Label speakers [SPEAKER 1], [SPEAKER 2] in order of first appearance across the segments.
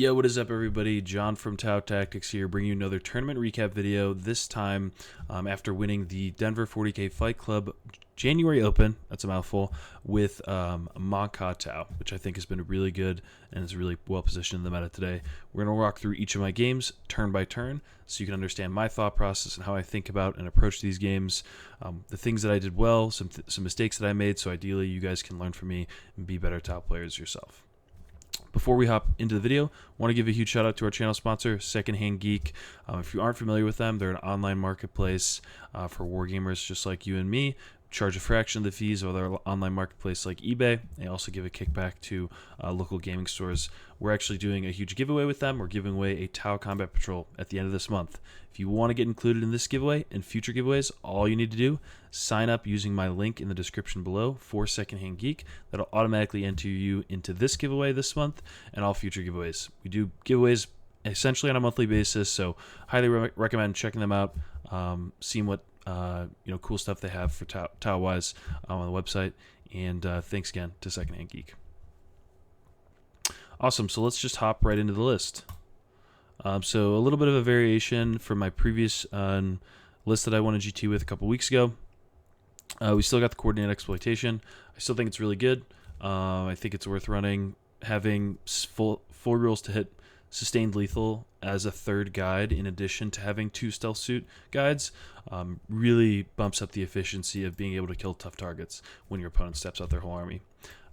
[SPEAKER 1] Yo, what is up, everybody? John from Tau Tactics here, bringing you another tournament recap video. This time, after winning the Denver 40K Fight Club January Open, that's a mouthful, with Montka Tau, which I think has been really good and is really well positioned in the meta today. We're going to walk through each of my games turn by turn so you can understand my thought process and how I think about and approach these games, the things that I did well, some mistakes that I made, so ideally you guys can learn from me and be better Tau players yourself. Before we hop into the video, I want to give a huge shout out to our channel sponsor, Secondhand Geek. If you aren't familiar with them, they're an online marketplace for wargamers just like you and me. Charge a fraction of the fees of other online marketplace like eBay. They also give a kickback to local gaming stores. We're actually doing a huge giveaway with them. We're giving away a Tau Combat Patrol at the end of this month. If you want to get included in this giveaway and future giveaways, all you need to do, sign up using my link in the description below for Secondhand Geek. That'll automatically enter you into this giveaway this month and all future giveaways. We do giveaways essentially on a monthly basis, so highly recommend checking them out, seeing what cool stuff they have for Tau wise on the website. And thanks again to Secondhand Geek. Awesome. So let's just hop right into the list. So a little bit of a variation from my previous list that I won a GT with a couple weeks ago. We still got the coordinate exploitation. I still think it's really good. I think it's worth running. Having full rules to hit sustained lethal as a third guide in addition to having two stealth suit guides really bumps up the efficiency of being able to kill tough targets when your opponent steps out their whole army.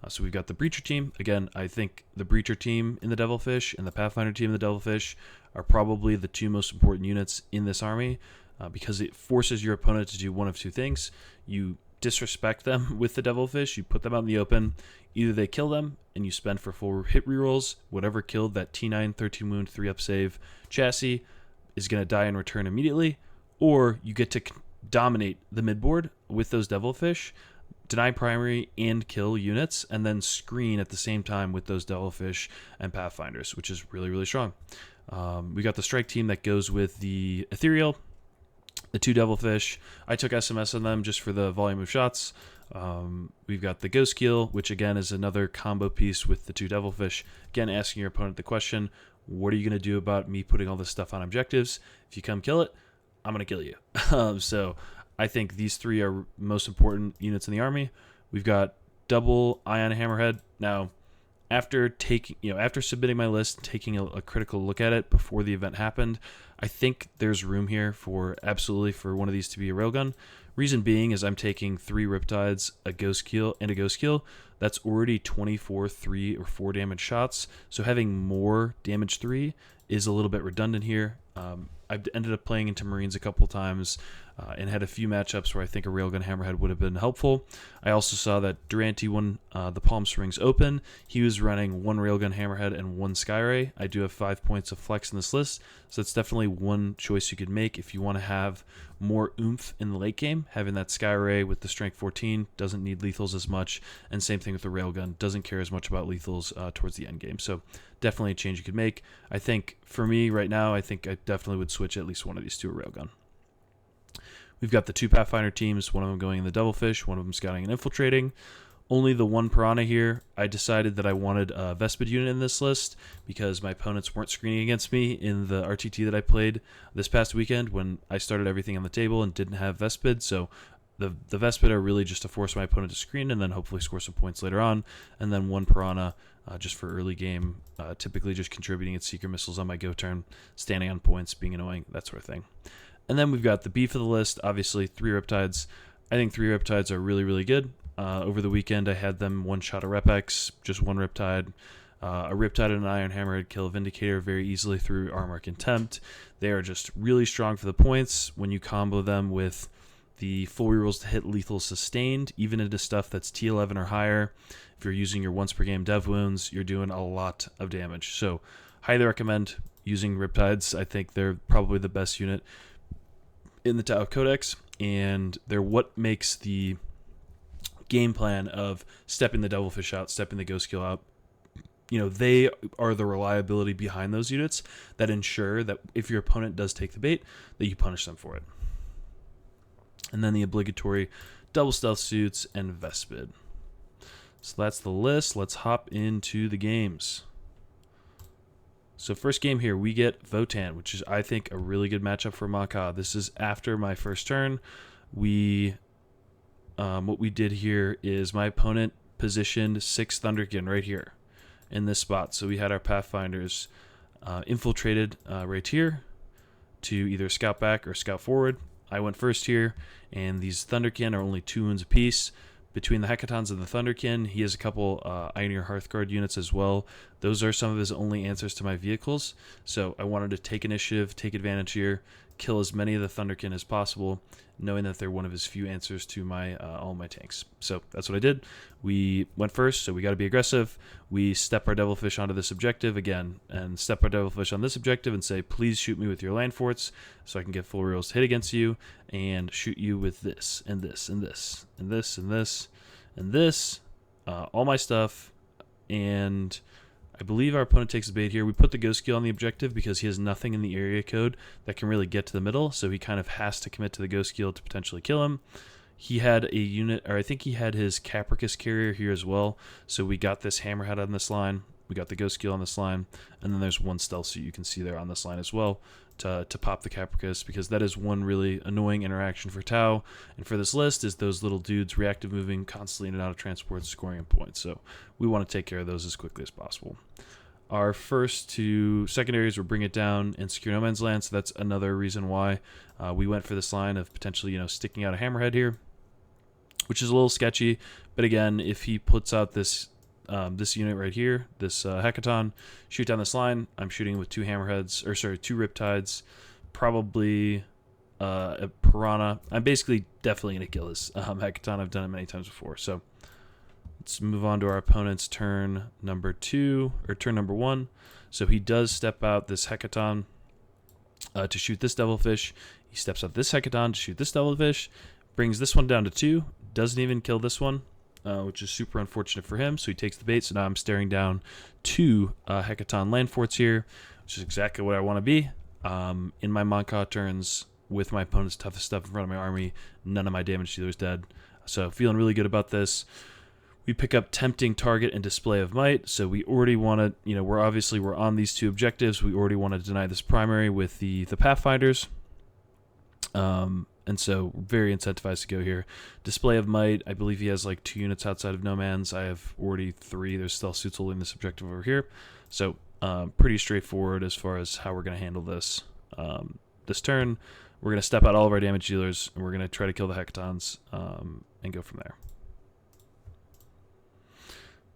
[SPEAKER 1] So we've got the Breacher team. Again, I think the Breacher team in the Devilfish and the Pathfinder team in the Devilfish are probably the two most important units in this army because it forces your opponent to do one of two things. You disrespect them with the Devilfish, you put them out in the open, either they kill them and you spend for full hit rerolls, whatever killed that T9 13 wound 3-up save chassis is going to die in return immediately, or you get to dominate the midboard with those Devilfish, deny primary and kill units, and then screen at the same time with those Devilfish and Pathfinders, which is really, really strong. We got the strike team that goes with the Ethereal, the two Devilfish. I took SMS on them just for the volume of shots. We've got the Ghost Keel, which again is another combo piece with the two Devilfish. Again, asking your opponent the question, what are you going to do about me putting all this stuff on objectives? If you come kill it, I'm going to kill you. So I think these three are most important units in the army. We've got double Ion Hammerhead. Now, after submitting my list, taking a critical look at it before the event happened, I think there's room here for one of these to be a railgun. Reason being is I'm taking 3 Riptides, a Ghost Keel, and a Ghost Keel. That's already 24 3 or 4 damage shots. So having more damage 3 is a little bit redundant here. I've ended up playing into Marines a couple times and had a few matchups where I think a Railgun Hammerhead would have been helpful. I also saw that Durante won the Palm Springs Open. He was running 1 Railgun Hammerhead and 1 Skyray. I do have 5 points of flex in this list, so that's definitely one choice you could make if you want to have more oomph in the late game. Having that Skyray with the Strength 14 doesn't need lethals as much, and same thing with the Railgun, doesn't care as much about lethals towards the end game. So definitely a change you could make. I think for me right now, I think I definitely would switch at least one of these to a Railgun. We've got the 2 Pathfinder teams, one of them going in the Devilfish, one of them scouting and infiltrating. Only the 1 Piranha here. I decided that I wanted a Vespid unit in this list because my opponents weren't screening against me in the RTT that I played this past weekend when I started everything on the table and didn't have Vespid. So the Vespid are really just to force my opponent to screen and then hopefully score some points later on. And then 1 Piranha just for early game, typically just contributing its Seeker Missiles on my go turn, standing on points, being annoying, that sort of thing. And then we've got the beef of the list, obviously 3 Riptides. I think 3 Riptides are really, really good. Over the weekend, I had them one-shot a Repex, just 1 Riptide. A Riptide and an Iron Hammerhead kill a Vindicator very easily through Armor Contempt. They are just really strong for the points when you combo them with the full rerolls to hit lethal sustained, even into stuff that's T11 or higher. If you're using your once per game dev wounds, you're doing a lot of damage. So highly recommend using Riptides. I think they're probably the best unit in the Tau Codex, and they're what makes the game plan of stepping the Devilfish out, stepping the Ghost Keel out. They are the reliability behind those units that ensure that if your opponent does take the bait, that you punish them for it. And then the obligatory double stealth suits and Vespid. So that's the list. Let's hop into the games. So first game here, we get Votan, which is, I think, a really good matchup for Montka. This is after my first turn. What we did here is my opponent positioned 6 Thunderkin right here in this spot. So we had our Pathfinders infiltrated right here to either scout back or scout forward. I went first here, and these Thunderkin are only 2 wounds apiece. Between the Hekatons and the Thunderkin, he has a couple Iron Hearthguard units as well. Those are some of his only answers to my vehicles. So I wanted to take initiative, take advantage here, kill as many of the Thunderkin as possible, knowing that they're one of his few answers to my all my tanks. So that's what I did. We went first, so we got to be aggressive. We step our Devilfish onto this objective again, and step our Devilfish on this objective and say, please shoot me with your land forts so I can get full rerolls to hit against you and shoot you with this and this and this and this and this and this, all my stuff. And I believe our opponent takes the bait here. We put the Ghost Keel on the objective because he has nothing in the area code that can really get to the middle, so he kind of has to commit to the Ghost Keel to potentially kill him. He had a unit, or I think he had his Capricus carrier here as well, so we got this Hammerhead on this line, we got the Ghost Keel on this line, and then there's one stealth suit you can see there on this line as well to pop the Capricus, because that is one really annoying interaction for Tau, and for this list is those little dudes reactive moving constantly in and out of transports, scoring in points, so we want to take care of those as quickly as possible. Our first 2 secondaries were Bring It Down and Secure No Man's Land, so that's another reason why we went for this line of potentially, sticking out a Hammerhead here, which is a little sketchy. But again, if he puts out this this unit right here, this Hecaton, shoot down this line, I'm shooting with 2 Hammerheads, or sorry, 2 Riptides, probably a Piranha. I'm basically definitely going to kill this Hecaton. I've done it many times before, so let's move on to our opponent's turn number 2, or turn number 1. So he does step out this Hecaton to shoot this Devilfish. He steps out this Hecaton to shoot this Devilfish, brings this one down to 2, doesn't even kill this one, which is super unfortunate for him. So he takes the bait, so now I'm staring down 2 Hecaton land forts here, which is exactly what I want to be. In my Montka turns, with my opponent's toughest stuff in front of my army, none of my damage dealers dead. So feeling really good about this. We pick up Tempting Target and Display of Might, so we already want to, we're on these 2 objectives. We already want to deny this primary with the Pathfinders. And so very incentivized to go here. Display of Might, I believe he has like 2 units outside of No Man's. I have already 3. There's stealth suits holding this objective over here. So pretty straightforward as far as how we're going to handle this. This turn, we're going to step out all of our damage dealers, and we're going to try to kill the Hecatons and go from there.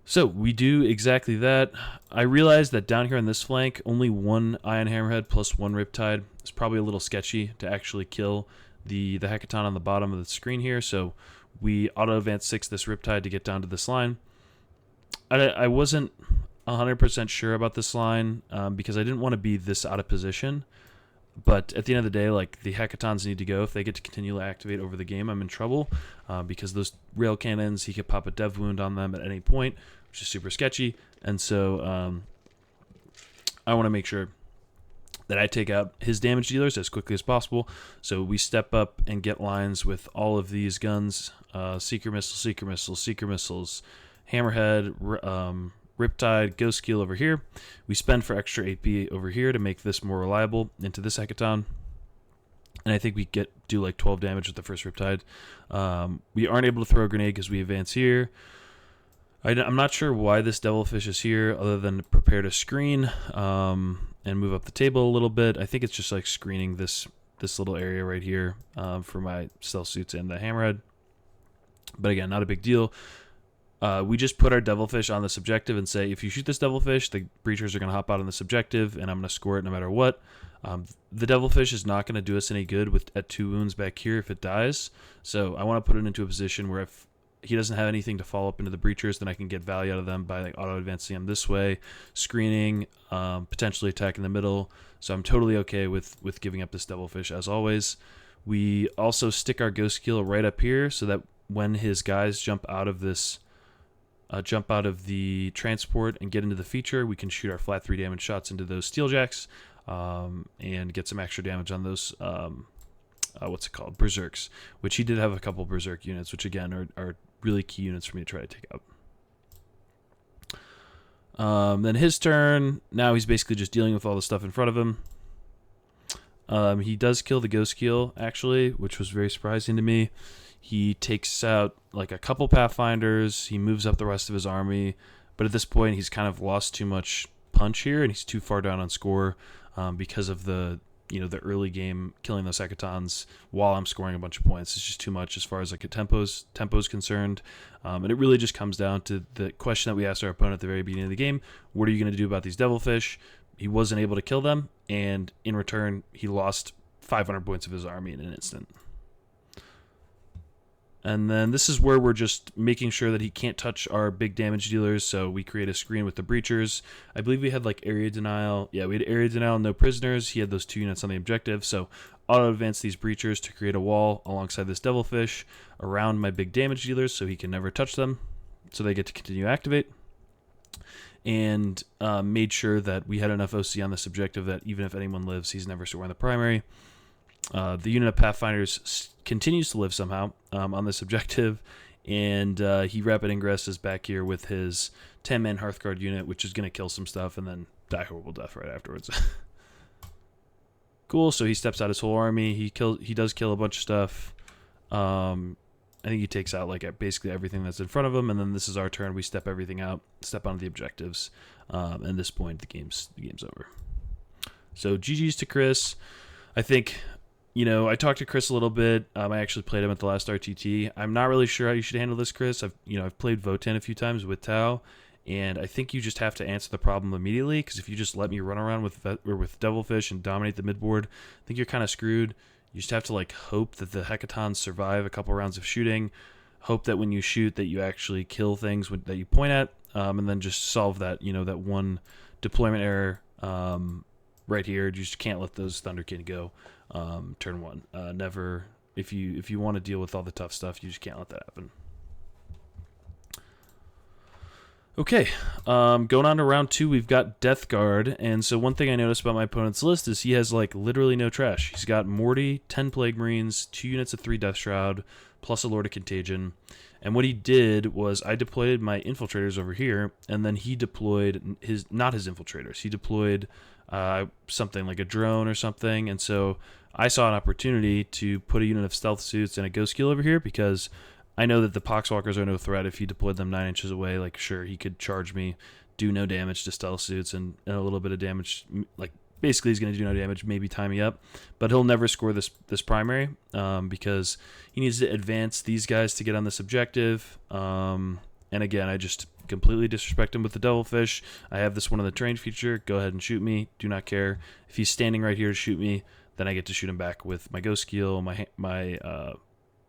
[SPEAKER 1] So we do exactly that. I realized that down here on this flank, only 1 Iron Hammerhead plus 1 Riptide is probably a little sketchy to actually kill the Hecaton on the bottom of the screen here. So we auto-advance 6 this Riptide to get down to this line. I wasn't 100% sure about this line because I didn't want to be this out of position. But at the end of the day, like, the Hecatons need to go. If they get to continually activate over the game, I'm in trouble because those rail cannons, he could pop a dev wound on them at any point, which is super sketchy. And so I want to make sure that I take out his damage dealers as quickly as possible. So we step up and get lines with all of these guns, Seeker Missile, Seeker Missiles, Seeker Missiles, Hammerhead, Riptide, Ghost Keel over here. We spend for extra AP over here to make this more reliable into this Hecaton. And I think we do like 12 damage with the first Riptide. We aren't able to throw a grenade because we advance here. I'm not sure why this Devilfish is here other than to prepare to screen and move up the table a little bit. I think it's just like screening this little area right here for my stealth suits and the Hammerhead. But again, not a big deal. We just put our Devilfish on this objective and say, if you shoot this Devilfish, the Breachers are going to hop out on this objective, and I'm going to score it no matter what. The Devilfish is not going to do us any good at 2 wounds back here if it dies. So I want to put it into a position where if he doesn't have anything to follow up into the Breachers, then I can get value out of them by like auto-advancing them this way, screening, potentially attacking the middle. So I'm totally okay with giving up this Devilfish as always. We also stick our Ghost Keel right up here so that when his guys jump out of the transport and get into the feature, we can shoot our flat 3 damage shots into those Steeljacks and get some extra damage on those, Berserks, which he did have a couple Berserk units, which again are really key units for me to try to take out. Then his turn. Now he's basically just dealing with all the stuff in front of him. He does kill the Ghost Keel, actually, which was very surprising to me. He takes out like a couple Pathfinders. He moves up the rest of his army. But at this point, he's kind of lost too much punch here, and he's too far down on score because of the early game killing those Hecatons while I'm scoring a bunch of points. It's just too much as far as like a tempo's concerned. And it really just comes down to the question that we asked our opponent at the very beginning of the game: what are you going to do about these Devilfish? He wasn't able to kill them, and in return, he lost 500 points of his army in an instant. And then this is where we're just making sure that he can't touch our big damage dealers, so we create a screen with the Breachers. I believe we had like area denial. Yeah, we had area denial, no prisoners. He had those 2 units on the objective, so auto-advance these Breachers to create a wall alongside this Devilfish around my big damage dealers so he can never touch them, so they get to continue to activate. And made sure that we had enough OC on this objective that even if anyone lives, he's never scoring the primary. The unit of Pathfinders continues to live somehow on this objective, and he rapid ingresses back here with his 10-man Hearthguard unit, which is going to kill some stuff and then die horrible death right afterwards. Cool, so he steps out his whole army. He does kill a bunch of stuff. I think he takes out like basically everything that's in front of him, and then this is our turn. We step everything out, step onto the objectives. At this point, the game's over. So GG's to Chris. I think, I talked to Chris a little bit. I actually played him at the last RTT. I'm not really sure how you should handle this, Chris. I've played Votan a few times with Tau, and I think you just have to answer the problem immediately, because if you just let me run around with Devilfish and dominate the midboard, I think you're kind of screwed. You just have to like hope that the Hecatons survive a couple rounds of shooting, hope that when you shoot that you actually kill things that you point at, and then just solve that, that one deployment error right here. You just can't let those Thunderkin go turn 1. Never, if you want to deal with all the tough stuff, you just can't let that happen. Okay, going on to round 2, we've got Death Guard, and so one thing I noticed about my opponent's list is he has like literally no trash. He's got Morty, 10 Plague Marines, 2 units of 3 Death Shroud, plus a Lord of Contagion. And what he did was I deployed my infiltrators over here, and then he deployed not his infiltrators. He deployed something like a drone or something, and so I saw an opportunity to put a unit of stealth suits and a ghost skill over here, because I know that the Poxwalkers are no threat. If he deployed them 9 inches away, like, sure, he could charge me, do no damage to stealth suits, and a little bit of damage. Like, basically, he's going to do no damage, maybe tie me up. But he'll never score this primary because he needs to advance these guys to get on this objective. And again, I just completely disrespect him with the Devilfish. I have this one on the terrain feature. Go ahead and shoot me. Do not care. If he's standing right here to shoot me, then I get to shoot him back with my Ghost Keel, my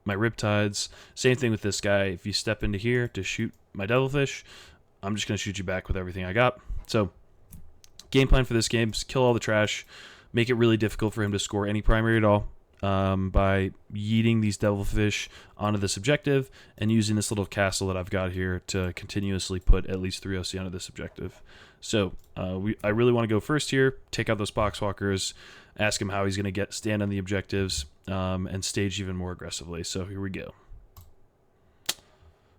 [SPEAKER 1] Riptides. Same thing with this guy. If you step into here to shoot my Devilfish, I'm just going to shoot you back with everything I got. So, game plan for this game is kill all the trash, make it really difficult for him to score any primary at all by yeeting these Devilfish onto this objective and using this little castle that I've got here to continuously put at least 3 OC onto this objective. So, I really want to go first here, take out those Poxwalkers, ask him how he's going to stand on the objectives, and stage even more aggressively. So here we go.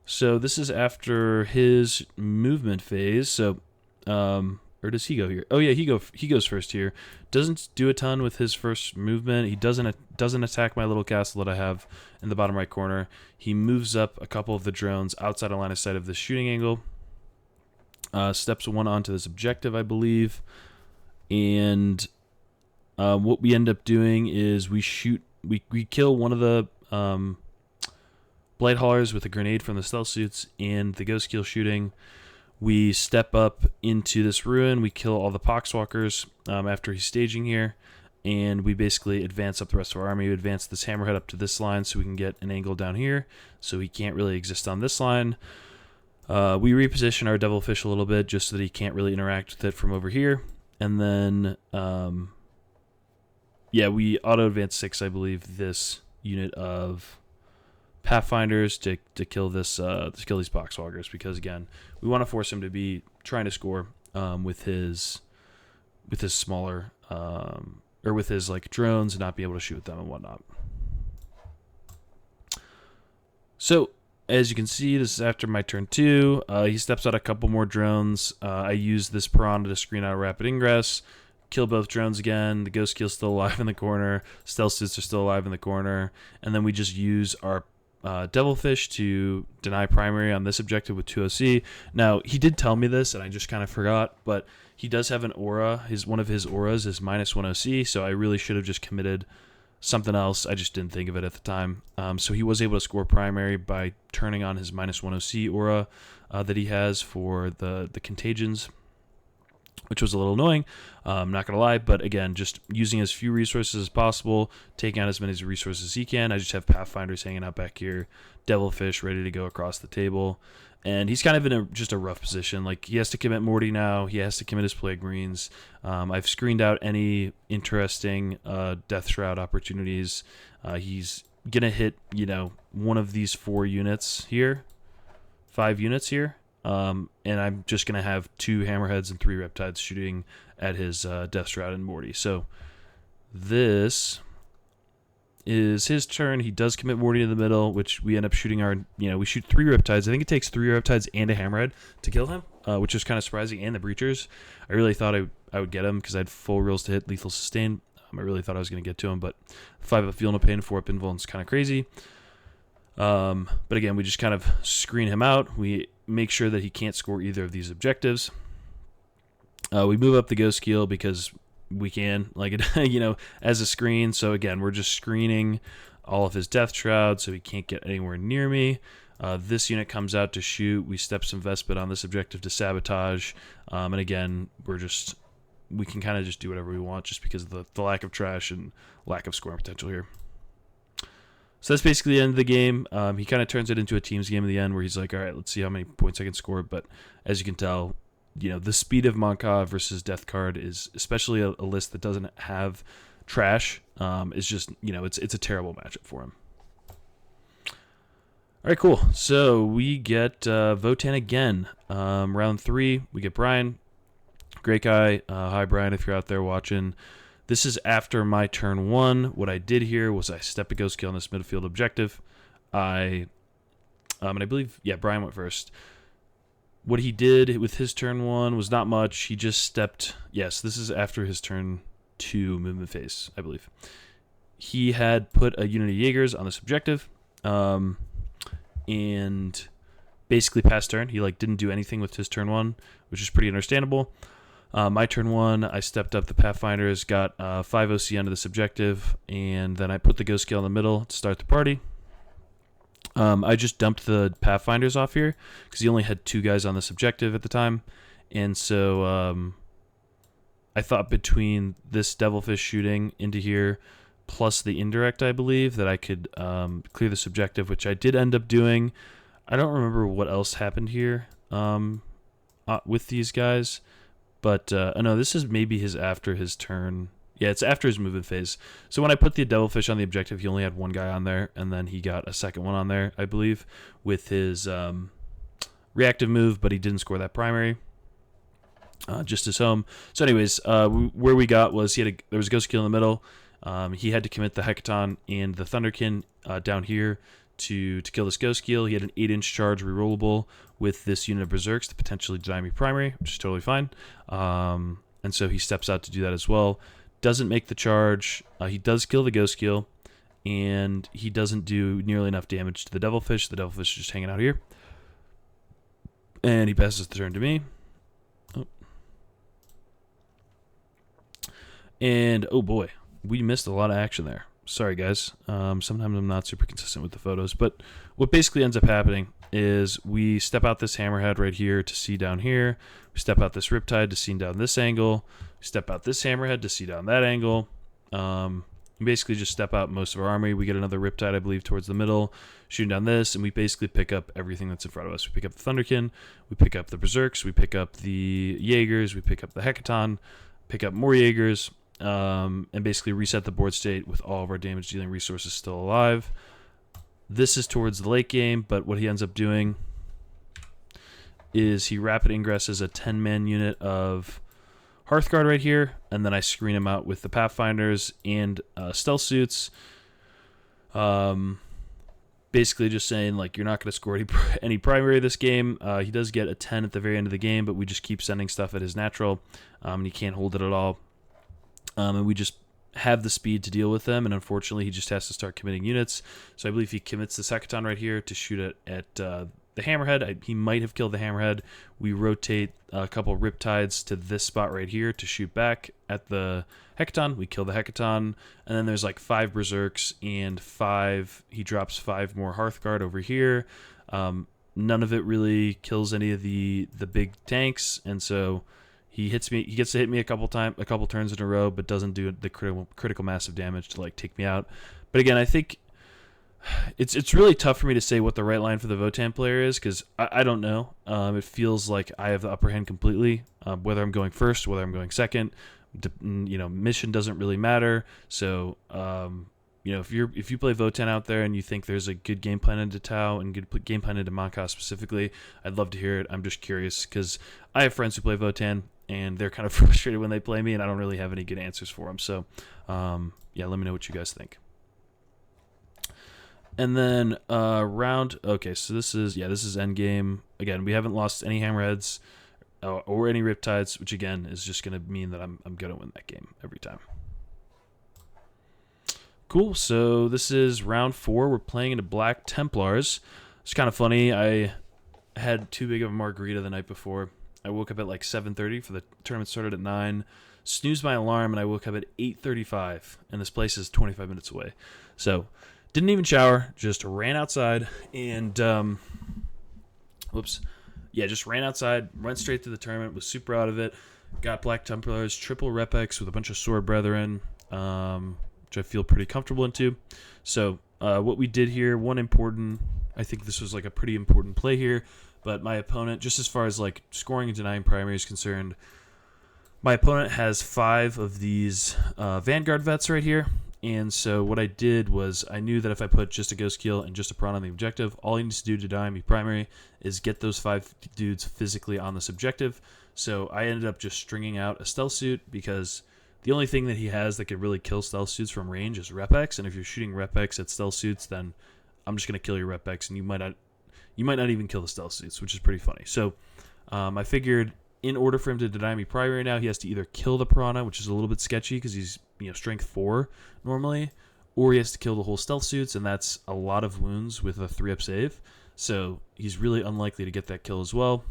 [SPEAKER 1] So this is after his movement phase. So, or does he go here? Oh yeah, he goes first here. Doesn't do a ton with his first movement. He doesn't attack my little castle that I have in the bottom right corner. He moves up a couple of the drones outside of line of sight of this shooting angle. Steps 1 onto this objective, I believe, and what we end up doing is we kill one of the Blight Haulers with a grenade from the stealth suits and the Ghost Keel shooting. We step up into this ruin. We kill all the Poxwalkers after he's staging here, and we basically advance up the rest of our army. We advance this Hammerhead up to this line so we can get an angle down here, so he can't really exist on this line. We reposition our Devilfish a little bit just so that he can't really interact with it from over here, and then we auto-advance 6, I believe, this unit of Pathfinders to kill these Poxwalkers, because again, we want to force him to be trying to score with his smaller or with his like drones and not be able to shoot them and whatnot. So As you can see, this is after my turn 2. He steps out a couple more drones. I use this piranha to screen out rapid ingress. Kill both drones again. The ghost kill's still alive in the corner. Stealth suits are still alive in the corner. And then we just use our Devilfish to deny primary on this objective with 2 OC. Now, he did tell me this, and I just kind of forgot, but he does have an aura. One of his auras is -1 OC, so I really should have just committed something else. I just didn't think of it at the time. So he was able to score primary by turning on his -1 OC aura that he has for the contagions, which was a little annoying. I'm not going to lie, but again, just using as few resources as possible, taking out as many resources as he can. I just have Pathfinders hanging out back here, Devilfish ready to go across the table. And he's kind of in just a rough position. Like, he has to commit Morty now. He has to commit his Plague Marines. I've screened out any interesting Death Shroud opportunities. He's going to hit, one of these 4 units here, 5 units here. And I'm just going to have 2 Hammerheads and 3 Riptides shooting at his Death Shroud and Morty. So this is his turn. He does commit Morty in the middle, which we end up shooting we shoot 3 Riptides. I think it takes 3 Riptides and a Hammerhead to kill him, which is kind of surprising, and the Breachers. I really thought I would get him because I had full reels to hit lethal sustain. I really thought I was going to get to him, but 5 up Feel No Pain, 4 up Invuln is kind of crazy. But again, we just kind of screen him out. We make sure that he can't score either of these objectives. We move up the Ghost Keel because we can, as a screen. So again, we're just screening all of his Death Shroud so he can't get anywhere near me. This unit comes out to shoot. We step some Vespid on this objective to sabotage. And again, we can kind of just do whatever we want just because of the lack of trash and lack of scoring potential here. So that's basically the end of the game. He kind of turns it into a teams game in the end where he's like, all right, let's see how many points I can score. But as you can tell, the speed of Montka versus Death Card is, especially a list that doesn't have trash, is just, it's a terrible matchup for him. All right, cool. So we get Votan again. Round 3, we get Brian. Great guy. Hi, Brian, if you're out there watching. This is after my turn 1. What I did here was I stepped a Ghost Kill on this midfield objective. And I believe, Brian went first. What he did with his turn 1 was not much. He just stepped... Yes, this is after his turn 2 movement phase, I believe. He had put a unit of Jaegers on this objective. And basically past turn, he didn't do anything with his turn 1, which is pretty understandable. My turn 1, I stepped up the Pathfinders, got 5 OC onto this objective, and then I put the Ghost Scale in the middle to start the party. I just dumped the Pathfinders off here because he only had 2 guys on this objective at the time. And so I thought between this Devilfish shooting into here plus the indirect, I believe, that I could clear this objective, which I did end up doing. I don't remember what else happened here with these guys. But, no, this is maybe after his turn. Yeah, it's after his movement phase. So when I put the Devilfish on the objective, he only had 1 guy on there, and then he got a second one on there, I believe, with his reactive move, but he didn't score that primary, just his home. So anyways, where we got was there was a Ghost Kill in the middle. He had to commit the Hecaton and the Thunderkin down here to kill this Ghost Keel. He had an 8-inch charge rerollable with this unit of Berserks to potentially deny me primary, which is totally fine. And so he steps out to do that as well. Doesn't make the charge. He does kill the Ghost Keel, and he doesn't do nearly enough damage to the Devilfish. The Devilfish is just hanging out here. And he passes the turn to me. Oh. And, oh boy, we missed a lot of action there. Sorry, guys. Sometimes I'm not super consistent with the photos, but what basically ends up happening is we step out this Hammerhead right here to see down here. We step out this Riptide to see down this angle. We step out this Hammerhead to see down that angle. We basically just step out most of our army. We get another Riptide, I believe, towards the middle, shooting down this, and we basically pick up everything that's in front of us. We pick up the Thunderkin, we pick up the Berserks, we pick up the Jaegers, we pick up the Hecaton, pick up more Jaegers, and basically reset the board state with all of our damage-dealing resources still alive. This is towards the late game, but what he ends up doing is he rapid ingresses a 10-man unit of Hearthguard right here, and then I screen him out with the Pathfinders and stealth suits. Basically basically just saying, like, you're not going to score any primary this game. He does get a 10 at the very end of the game, but we just keep sending stuff at his natural, and he can't hold it at all. And we just have the speed to deal with them, and unfortunately he just has to start committing units. So I believe he commits the Hecaton right here to shoot it at the Hammerhead. He might have killed the Hammerhead. We rotate a couple Riptides to this spot right here to shoot back at the Hecaton. We kill the Hecaton, and then there's like 5 Berserks and 5. He drops 5 more Hearthguard over here. None of it really kills any of the big tanks, and so he hits me. He gets to hit me a couple turns in a row, but doesn't do the critical massive damage to like take me out. But again, I think it's really tough for me to say what the right line for the Votan player is, because I don't know. It feels like I have the upper hand completely. Whether I'm going first, whether I'm going second, mission doesn't really matter. So if you play Votan out there and you think there's a good game plan into Tau and good game plan into Mont'ka specifically, I'd love to hear it. I'm just curious because I have friends who play Votan and they're kind of frustrated when they play me, and I don't really have any good answers for them. So let me know what you guys think. And then okay, so this is endgame. Again, we haven't lost any Hammerheads or any Riptides, which again is just going to mean that I'm going to win that game every time. Cool, so this is round 4. We're playing into Black Templars. It's kind of funny. I had too big of a margarita the night before. I woke up at like 7:30 for the tournament started at 9. Snoozed my alarm, and I woke up at 8:35, and this place is 25 minutes away. So didn't even shower, just ran outside, and just ran outside, went straight to the tournament, was super out of it. Got Black Templars, triple Repex with a bunch of Sword Brethren, which I feel pretty comfortable into. So what we did here, I think this was like a pretty important play here, but my opponent, just as far as like scoring and denying primary is concerned, my opponent has 5 of these Vanguard vets right here. And so what I did was I knew that if I put just a Ghost Keel and just a Prawn on the objective, all he needs to do to deny me primary is get those 5 dudes physically on this objective. So I ended up just stringing out a Stealth Suit because the only thing that he has that could really kill Stealth Suits from range is Repex. And if you're shooting Repex at Stealth Suits, then I'm just going to kill your Repex, and you might not even kill the Stealth Suits, which is pretty funny. So I figured in order for him to deny me primary now, he has to either kill the Piranha, which is a little bit sketchy because he's strength 4 normally, or he has to kill the whole Stealth Suits, and that's a lot of wounds with a 3-up save. So he's really unlikely to get that kill as well.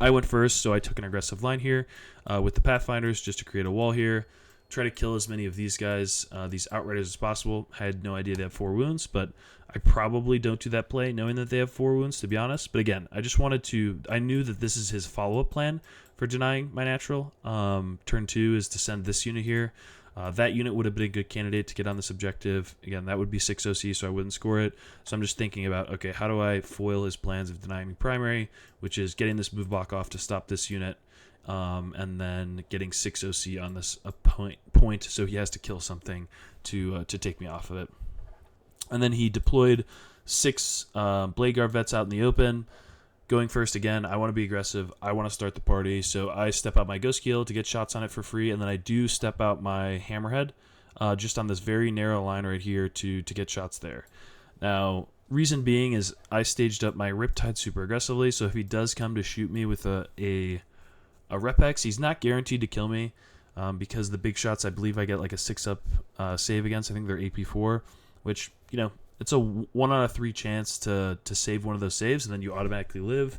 [SPEAKER 1] I went first, so I took an aggressive line here with the Pathfinders just to create a wall here. Try to kill as many of these guys, these Outriders, as possible. I had no idea they have 4 wounds, but I probably don't do that play knowing that they have 4 wounds, to be honest. But again, I knew that this is his follow-up plan for denying my natural. Turn 2 is to send this unit here. That unit would have been a good candidate to get on this objective. Again, that would be 6 OC, so I wouldn't score it. So I'm just thinking about, okay, how do I foil his plans of denying me primary, which is getting this move block off to stop this unit, and then getting 6 OC on this point, so he has to kill something to take me off of it. And then he deployed 6 Blade Guard vets out in the open. Going first again, I want to be aggressive. I want to start the party, so I step out my Ghost Keel to get shots on it for free, and then I do step out my Hammerhead just on this very narrow line right here to get shots there. Now, reason being is I staged up my Riptide super aggressively, so if he does come to shoot me with a Repex, he's not guaranteed to kill me because the big shots, I believe I get like a 6-up save against. I think they're AP4, which, it's a 1 out of 3 chance to save one of those saves, and then you automatically live.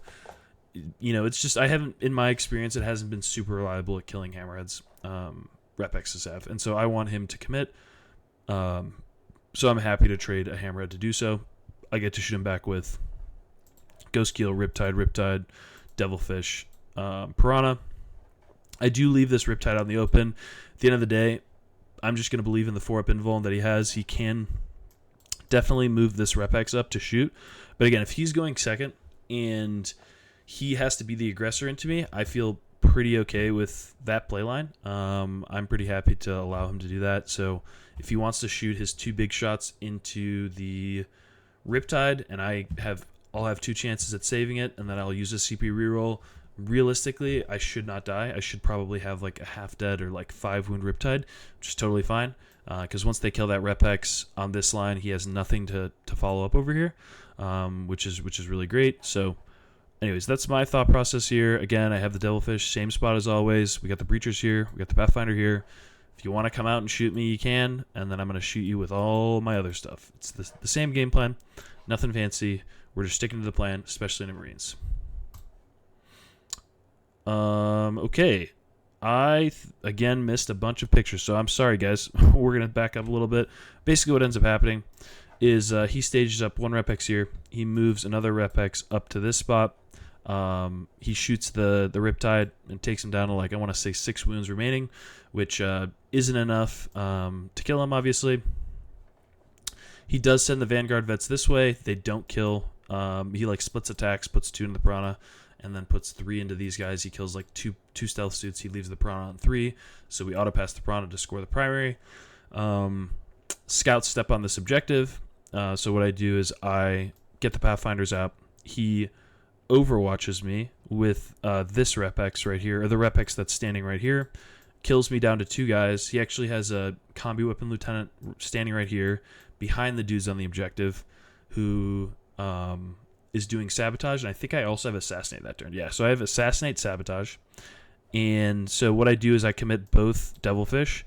[SPEAKER 1] It's just, in my experience, it hasn't been super reliable at killing Hammerheads. Repexes have, and so I want him to commit. So I'm happy to trade a Hammerhead to do so. I get to shoot him back with Ghost Keel, Riptide, Devilfish, Piranha. I do leave this Riptide out in the open. At the end of the day, I'm just going to believe in the 4-up invuln that he has. He can definitely move this Repex up to shoot. But again, if he's going second and he has to be the aggressor into me, I feel pretty okay with that playline. I'm pretty happy to allow him to do that. So if he wants to shoot his 2 big shots into the Riptide, and I'll have 2 chances at saving it, and then I'll use a CP reroll, Realistically, I should not die. I should probably have like a half dead or like 5 wound Riptide, which is totally fine. Because once they kill that Repex on this line, he has nothing to follow up over here, which is really great. So, anyways, that's my thought process here. Again, I have the Devilfish, same spot as always. We got the Breachers here. We got the Pathfinder here. If you want to come out and shoot me, you can, and then I'm going to shoot you with all my other stuff. It's the same game plan, nothing fancy. We're just sticking to the plan, especially in the Marines. Okay. I, again, missed a bunch of pictures, so I'm sorry, guys. We're going to back up a little bit. Basically, what ends up happening is he stages up 1 Repex here. He moves another Repex up to this spot. He shoots the Riptide and takes him down to, like, I want to say 6 wounds remaining, which isn't enough to kill him, obviously. He does send the Vanguard Vets this way. They don't kill. He, like, splits attacks, puts 2 into the Piranha, and then puts 3 into these guys. He kills like two stealth suits. He leaves the Piranha on 3, so we auto-pass the Piranha to score the primary. Scouts step on this objective, so what I do is I get the Pathfinders out. He overwatches me with this Repex right here, or the Repex that's standing right here. Kills me down to 2 guys. He actually has a Combi Weapon Lieutenant standing right here behind the dudes on the objective who... is doing Sabotage, and I think I also have Assassinate that turn. Yeah, so I have Assassinate, Sabotage, and so what I do is I commit both Devilfish.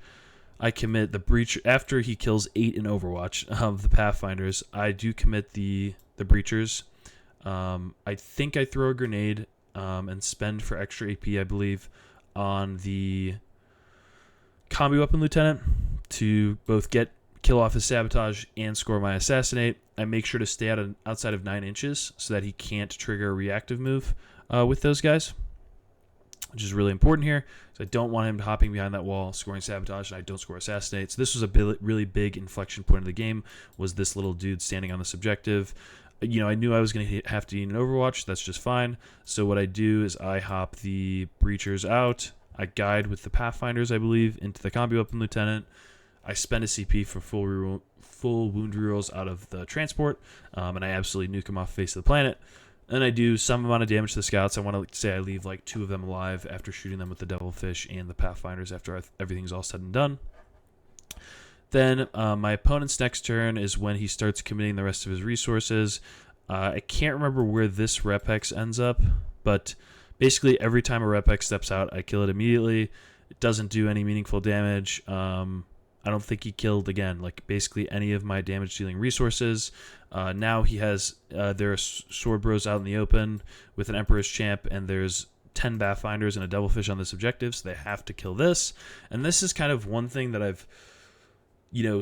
[SPEAKER 1] I commit the Breach after he kills 8 in Overwatch of the Pathfinders. I do commit the Breachers. I think I throw a grenade and spend for extra AP, I believe, on the Combi Weapon Lieutenant to both kill off his Sabotage and score my Assassinate. I make sure to stay outside of 9 inches so that he can't trigger a reactive move with those guys, which is really important here. So I don't want him hopping behind that wall, scoring Sabotage, and I don't score Assassinate. So this was a really big inflection point of the game, was this little dude standing on this objective. You know, I knew I was going to have to eat an Overwatch. That's just fine. So what I do is I hop the Breachers out. I guide with the Pathfinders, I believe, into the Combi Weapon Lieutenant. I spend a CP for full wound rerolls out of the transport, and I absolutely nuke him off the face of the planet. And I do some amount of damage to the scouts. I want to say I leave like 2 of them alive after shooting them with the Devilfish and the Pathfinders after everything's all said and done. Then my opponent's next turn is when he starts committing the rest of his resources. I can't remember where this Repex ends up, but basically every time a Repex steps out, I kill it immediately. It doesn't do any meaningful damage. I don't think he killed, again, like basically any of my damage-dealing resources. Now he has, there are Sword Bros out in the open with an Emperor's Champ, and there's 10 Pathfinders and a Devilfish on this objective, so they have to kill this. And this is kind of one thing that I've,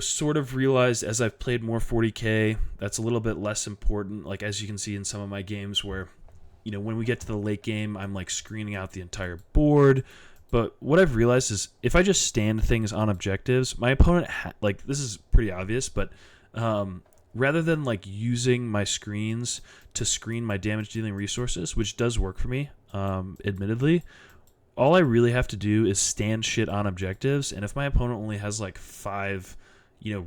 [SPEAKER 1] sort of realized as I've played more 40k, that's a little bit less important. Like, as you can see in some of my games where, when we get to the late game, I'm like screening out the entire board. But what I've realized is if I just stand things on objectives, my opponent, this is pretty obvious, but rather than like using my screens to screen my damage dealing resources, which does work for me, admittedly, all I really have to do is stand shit on objectives. And if my opponent only has like 5,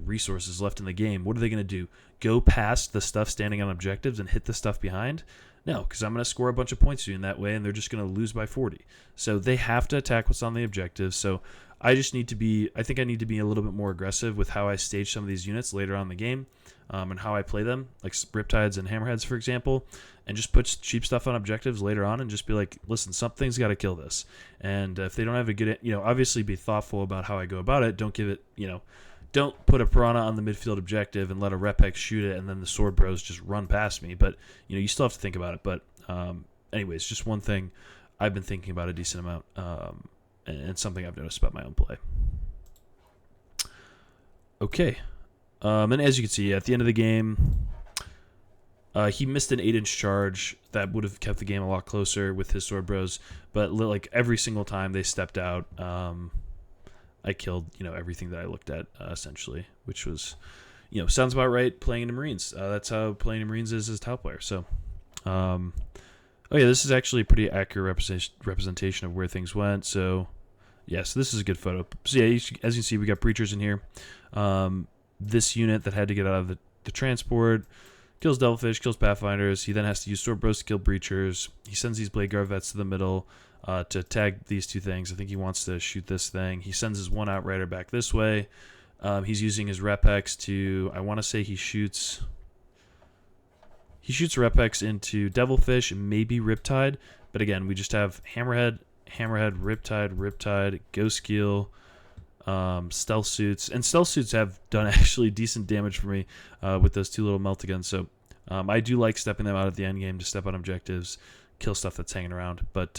[SPEAKER 1] resources left in the game, what are they going to do? Go past the stuff standing on objectives and hit the stuff behind? No, because I'm going to score a bunch of points doing that way, and they're just going to lose by 40. So they have to attack what's on the objective. So I think I need to be a little bit more aggressive with how I stage some of these units later on in the game, and how I play them, like Riptides and Hammerheads, for example, and just put cheap stuff on objectives later on and just be like, listen, something's got to kill this. And if they don't have a good, obviously be thoughtful about how I go about it. Don't give it, don't put a Piranha on the midfield objective and let a Repex shoot it and then the Sword Bros just run past me. But, you still have to think about it. But anyways, just one thing I've been thinking about a decent amount, and something I've noticed about my own play. Okay. And as you can see, at the end of the game, he missed an 8-inch charge that would have kept the game a lot closer with his Sword Bros. But like every single time they stepped out, I killed, everything that I looked at, essentially, which was, sounds about right playing in the Marines. That's how playing in Marines is as a top player. So, oh yeah, this is actually a pretty accurate representation of where things went. So, yes, this is a good photo. So yeah, as you can see, we got Breachers in here. This unit that had to get out of the transport kills Devilfish, kills Pathfinders. He then has to use Sword Bros to kill Breachers. He sends these Blade Guard Vets to the middle to tag these two things. I think he wants to shoot this thing. He sends his one Outrider back this way. He's using his Repex to, I want to say he shoots Repex into Devilfish and maybe Riptide. But again, we just have Hammerhead, Riptide, Ghost Keel, Stealth Suits. And Stealth Suits have done actually decent damage for me with those two little Meltaguns. So I do like stepping them out at the end game to step on objectives, kill stuff that's hanging around. But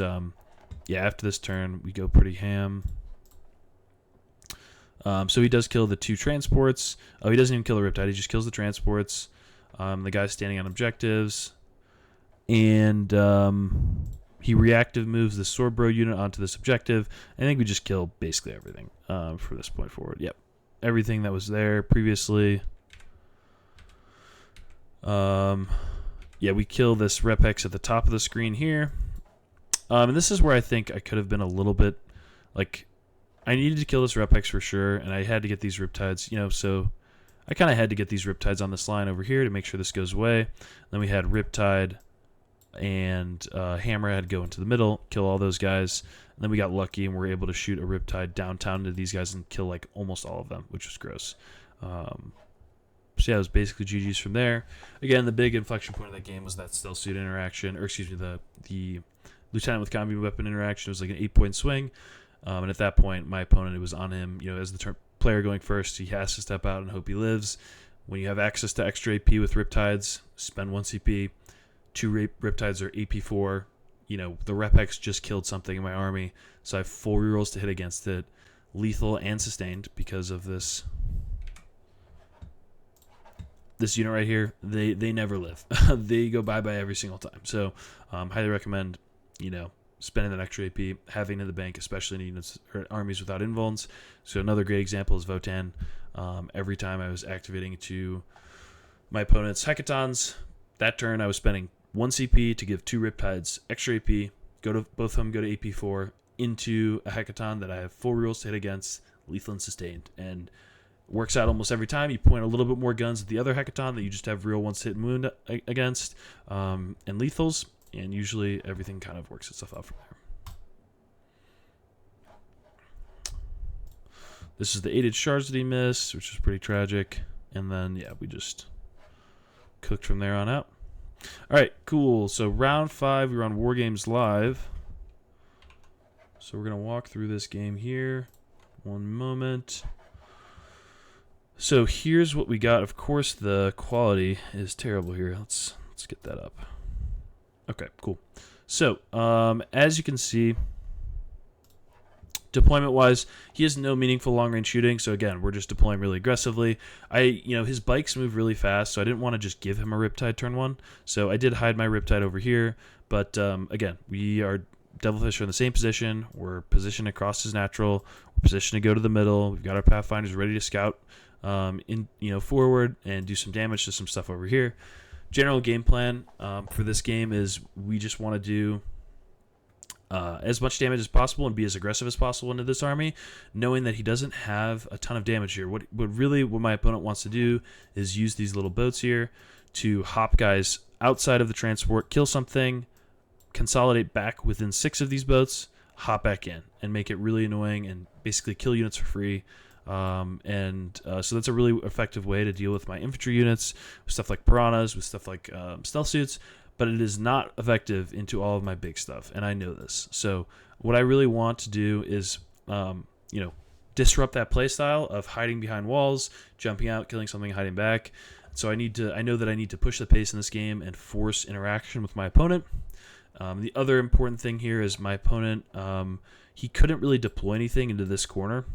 [SPEAKER 1] yeah, after this turn, we go pretty ham. So he does kill the two transports. Oh, he doesn't even kill the Riptide. He just kills the transports. The guy's standing on objectives. And he reactive moves the Sword Bro unit onto this objective. I think we just kill basically everything from this point forward. Yep. Everything that was there previously. Yeah, we kill this Repex at the top of the screen here. And this is where I think I could have been a little bit, like, I needed to kill this Repex for sure, and I had to get these Riptides, so I kind of had to get these Riptides on this line over here to make sure this goes away. Then we had Riptide and Hammerhead go into the middle, kill all those guys, and then we got lucky and we were able to shoot a Riptide downtown into these guys and kill, like, almost all of them, which was gross. So yeah, it was basically GG's from there. Again, the big inflection point of that game was that Stealth Suit interaction, or excuse me, the Lieutenant with Combi Weapon interaction. It was like an 8-point swing. And at that point, my opponent, it was on him. As the player going first, he has to step out and hope he lives. When you have access to extra AP with Riptides, spend 1 CP. 2 Riptides are AP4. The Repex just killed something in my army, so I have 4 rerolls to hit against it, lethal and sustained because of this unit right here. They never live. They go bye-bye every single time. So highly recommend, spending that extra AP, having in the bank, especially in units or armies without invulns. So another great example is Votan. Every time I was activating to my opponent's Hecatons, that turn I was spending 1 CP to give 2 Riptides extra AP, both of them go to AP4 into a Hecaton that I have 4 rules to hit against, lethal and sustained. And works out almost every time. You point a little bit more guns at the other Hecaton that you just have real ones hit and wound against, and lethals, and usually everything kind of works itself out from there. This is the 8-inch shards that he missed, which is pretty tragic. And then, yeah, we just cooked from there on out. All right, cool. So round 5, we were on War Games Live. So we're going to walk through this game here. One moment. So here's what we got. Of course, the quality is terrible here. Let's get that up. Okay, cool. So as you can see, deployment-wise, he has no meaningful long-range shooting. So again, we're just deploying really aggressively. His bikes move really fast, so I didn't want to just give him a Riptide turn 1. So I did hide my Riptide over here. But again, we are Devilfish are in the same position. We're positioned across his natural. We're positioned to go to the middle. We've got our Pathfinders ready to scout forward and do some damage to some stuff over here. General game plan for this game is we just want to do as much damage as possible and be as aggressive as possible into this army, knowing that he doesn't have a ton of damage here. What my opponent wants to do is use these little boats here to hop guys outside of the transport, kill something, consolidate back within 6 of these boats, hop back in, and make it really annoying and basically kill units for free. So that's a really effective way to deal with my infantry units, with stuff like piranhas, with stuff like stealth suits, but it is not effective into all of my big stuff, and I know this. So what I really want to do is, disrupt that playstyle of hiding behind walls, jumping out, killing something, hiding back. So I know that I need to push the pace in this game and force interaction with my opponent. The other important thing here is my opponent, he couldn't really deploy anything into this corner,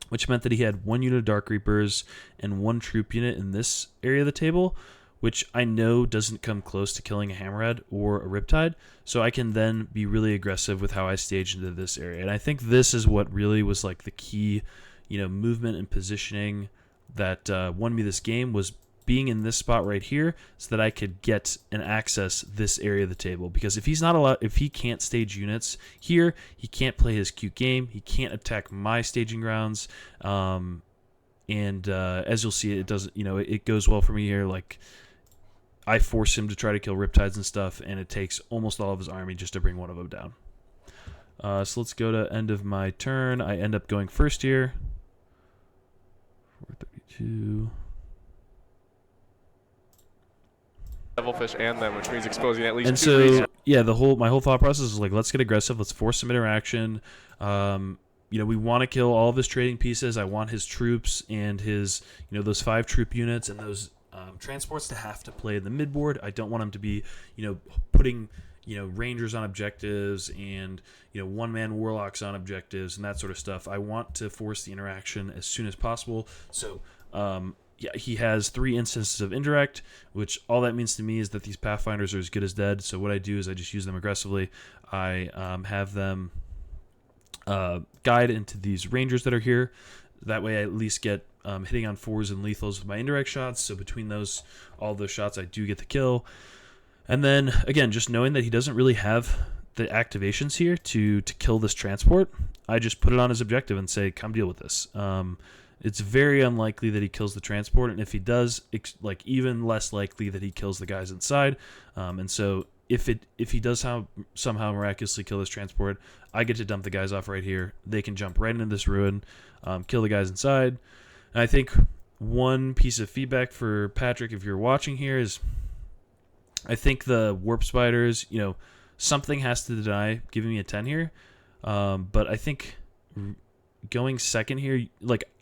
[SPEAKER 1] which meant that he had 1 unit of Dark Reapers and 1 troop unit in this area of the table, which I know doesn't come close to killing a Hammerhead or a Riptide, so I can then be really aggressive with how I stage into this area. And I think this is what really was like the key, movement and positioning that won me this game, was being in this spot right here so that I could get and access this area of the table. Because if he can't stage units here, he can't play his cute game. He can't attack my staging grounds. As you'll see, it doesn't, it goes well for me here. Like, I force him to try to kill Riptides and stuff, and it takes almost all of his army just to bring one of them down. So let's go to end of my turn. I end up going first here. 432.
[SPEAKER 2] Devilfish and them, which means exposing at least
[SPEAKER 1] and
[SPEAKER 2] 2
[SPEAKER 1] so
[SPEAKER 2] resources.
[SPEAKER 1] yeah, my whole thought process is like, let's get aggressive, let's force some interaction. We want to kill all of his trading pieces. I want his troops and his those 5 troop units and those transports to have to play in the midboard. I don't want him to be putting rangers on objectives and one-man warlocks on objectives and that sort of stuff. I want to force the interaction as soon as possible. So yeah, he has 3 instances of indirect, which all that means to me is that these Pathfinders are as good as dead. So what I do is I just use them aggressively. I have them guide into these rangers that are here. That way I at least get hitting on 4s and lethals with my indirect shots. So between all those shots, I do get the kill. And then, again, just knowing that he doesn't really have the activations here to kill this transport, I just put it on his objective and say, come deal with this. It's very unlikely that he kills the transport, and if he does, even less likely that he kills the guys inside. And so if he does somehow miraculously kill this transport, I get to dump the guys off right here. They can jump right into this ruin, kill the guys inside. And I think one piece of feedback for Patrick, if you're watching here, is I think the warp spiders, something has to deny giving me a 10 here. But I think going second here,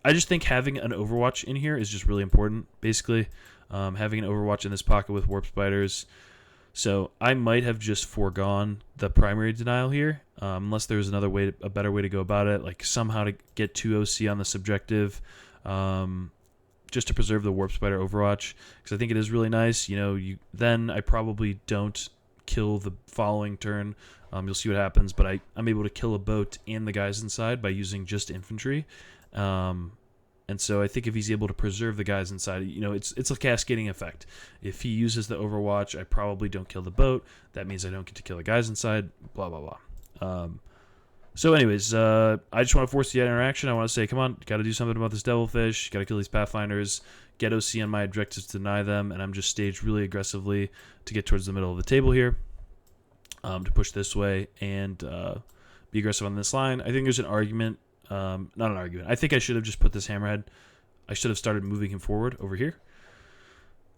[SPEAKER 1] I just think having an Overwatch in here is just really important, basically. Having an Overwatch in this pocket with warp spiders. So I might have just foregone the primary denial here, unless there's a better way to go about it, like somehow to get 2 OC on the subjective, just to preserve the warp spider Overwatch, because I think it is really nice. Then I probably don't kill the following turn. You'll see what happens, but I'm able to kill a boat and the guys inside by using just infantry. And so I think if he's able to preserve the guys inside, it's a cascading effect. If he uses the Overwatch, I probably don't kill the boat. That means I don't get to kill the guys inside, blah, blah, blah. So anyways, I just want to force the interaction. I want to say, come on, got to do something about this Devilfish. Got to kill these Pathfinders, get OC on my objectives to deny them, and I'm just staged really aggressively to get towards the middle of the table here, to push this way and be aggressive on this line. I think there's an argument. Not an argument. I think I should have just put this Hammerhead. I should have started moving him forward over here.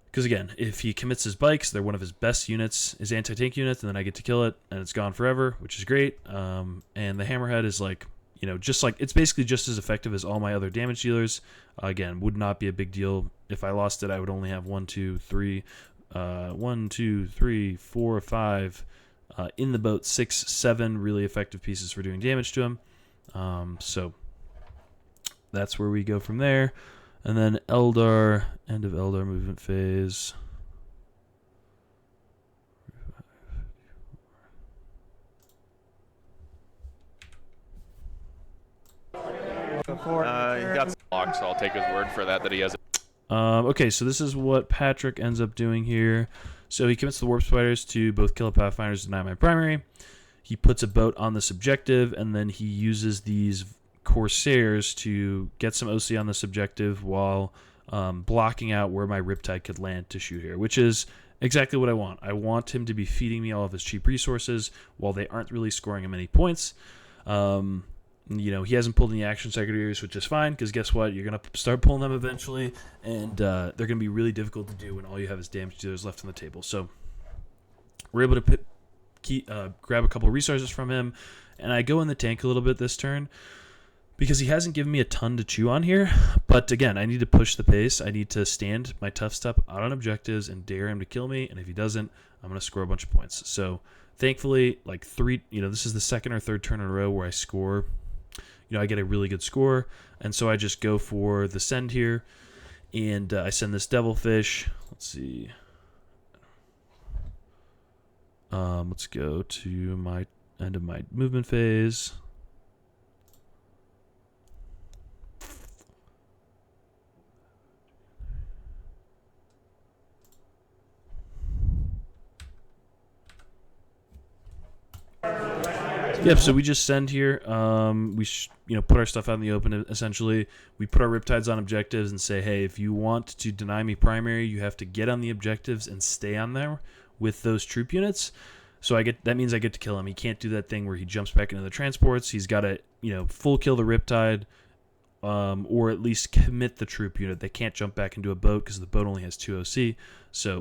[SPEAKER 1] Because again, if he commits his bikes, they're one of his best units, his anti-tank units, and then I get to kill it, and it's gone forever, which is great. And the Hammerhead is it's basically just as effective as all my other damage dealers. Again, would not be a big deal. If I lost it, I would only have 1, 2, 3, 4, 5, in the boat, 6, 7 really effective pieces for doing damage to him. So that's where we go from there. And then Eldar, end of Eldar movement phase.
[SPEAKER 2] He got some lock, so I'll take his word for that he has it.
[SPEAKER 1] Okay, so this is what Patrick ends up doing here. So he commits the warp spiders to both kill Pathfinders, deny my primary. He puts a boat on this objective, and then he uses these Corsairs to get some OC on this objective while blocking out where my Riptide could land to shoot here, which is exactly what I want. I want him to be feeding me all of his cheap resources while they aren't really scoring him any points. He hasn't pulled any action secretaries, which is fine, because guess what? You're going to start pulling them eventually, and they're going to be really difficult to do when all you have is damage dealers left on the table. So we're able to grab a couple of resources from him, and I go in the tank a little bit this turn because he hasn't given me a ton to chew on here. But again, I need to push the pace. I need to stand my tough stuff out on objectives and dare him to kill me, and if he doesn't, I'm going to score a bunch of points. So thankfully, this is the second or third turn in a row where I score. I get a really good score, and so I just go for the send here, and I send this Devilfish. Let's see. Let's go to my end of my movement phase. Yep. So we just send here. We put our stuff out in the open. Essentially, we put our Riptides on objectives and say, hey, if you want to deny me primary, you have to get on the objectives and stay on there with those troop units. So that means I get to kill him. He can't do that thing where he jumps back into the transports. He's got to full kill the Riptide. Or at least commit the troop unit. They can't jump back into a boat because the boat only has 2 OC.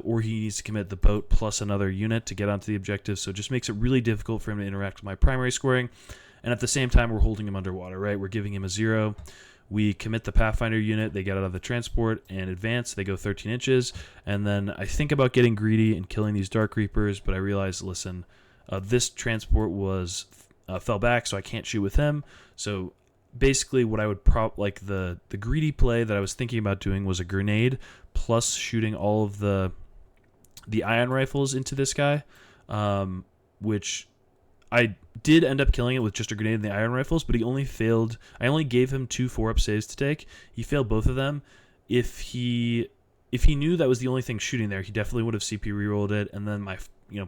[SPEAKER 1] Or he needs to commit the boat plus another unit to get onto the objective. So it just makes it really difficult for him to interact with my primary scoring. And at the same time, we're holding him underwater, right? We're giving him a 0. We commit the Pathfinder unit. They get out of the transport and advance. They go 13 inches. And then I think about getting greedy and killing these Dark Reapers, but I realize, listen, this transport fell back, so I can't shoot with him. So basically what I would the greedy play that I was thinking about doing was a grenade plus shooting all of the ion rifles into this guy, which I did end up killing it with just a grenade and the iron rifles, but he only failed. I only gave him 2 4-up saves to take. He failed both of them. If he knew that was the only thing shooting there, he definitely would have CP rerolled it, and then my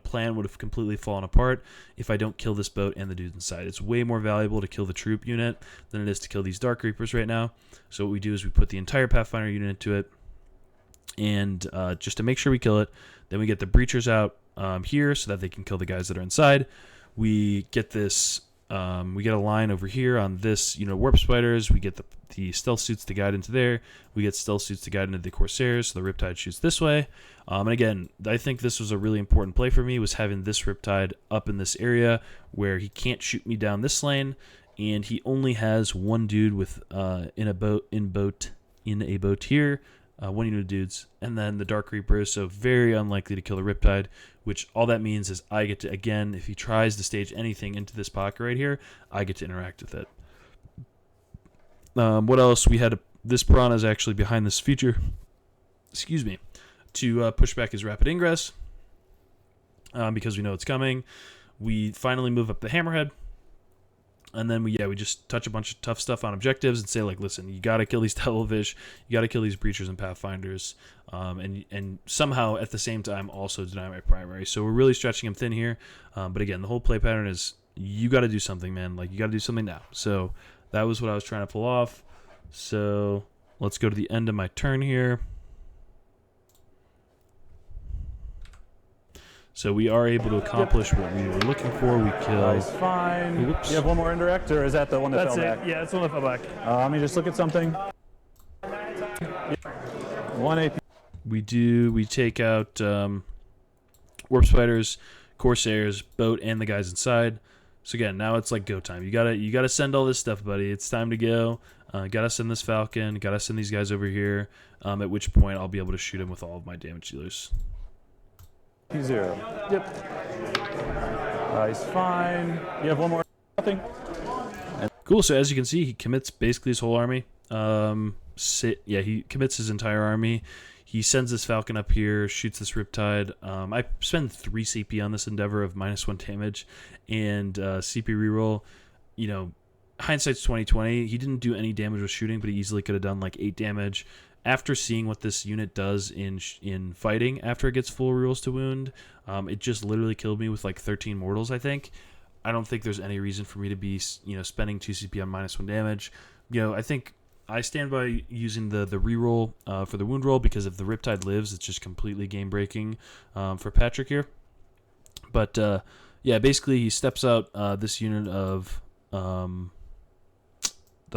[SPEAKER 1] plan would have completely fallen apart if I don't kill this boat and the dudes inside. It's way more valuable to kill the troop unit than it is to kill these Dark Reapers right now. So what we do is we put the entire Pathfinder unit into it, and just to make sure we kill it, then we get the Breachers out here so that they can kill the guys that are inside. We get this. We get a line over here on this, warp spiders. We get the stealth suits to guide into there. We get stealth suits to guide into the Corsairs. So the Riptide shoots this way. And again, I think this was a really important play for me, was having this Riptide up in this area where he can't shoot me down this lane, and he only has one dude with in a boat here. One unit of dudes, and then the Dark Reapers, so very unlikely to kill the Riptide, which all that means is I get to, again, if he tries to stage anything into this pocket right here, I get to interact with it. What else? We had this Piranha is actually behind this feature, to push back his rapid ingress, because we know it's coming. We finally move up the Hammerhead. And then we just touch a bunch of tough stuff on objectives and say, like, listen, you got to kill these Devilfish, you got to kill these Breachers and Pathfinders, and somehow at the same time also deny my primary. So we're really stretching him thin here. But again, the whole play pattern is you got to do something, man. Like, you got to do something now. So that was what I was trying to pull off. So let's go to the end of my turn here. So we are able to accomplish what we were looking for. We kill.
[SPEAKER 3] Nice, fine.
[SPEAKER 1] Oops.
[SPEAKER 3] You have one more indirect, or is that the one that fell back?
[SPEAKER 4] Yeah, that's the one that fell back.
[SPEAKER 3] Let me just look at something. 1 AP.
[SPEAKER 1] We take out Warp Spiders, Corsairs, boat, and the guys inside. So again, now it's like go time. You gotta send all this stuff, buddy. It's time to go. Gotta send this Falcon. Gotta send these guys over here. At which point I'll be able to shoot him with all of my damage dealers.
[SPEAKER 3] P0. Yep. Nice, fine. You have one more. Nothing.
[SPEAKER 1] Cool. So as you can see, he commits basically his whole army. He commits his entire army. He sends this Falcon up here, shoots this Riptide. I spend 3 CP on this endeavor of -1 damage, and CP reroll. Hindsight's 20/20. He didn't do any damage with shooting, but he easily could have done like 8 damage. After seeing what this unit does in fighting after it gets full rerolls to wound, it just literally killed me with like 13 mortals, I think. I don't think there's any reason for me to be, spending 2 CP on -1 damage. I think I stand by using the reroll for the wound roll, because if the Riptide lives, it's just completely game breaking for Patrick here. But basically he steps out this unit of the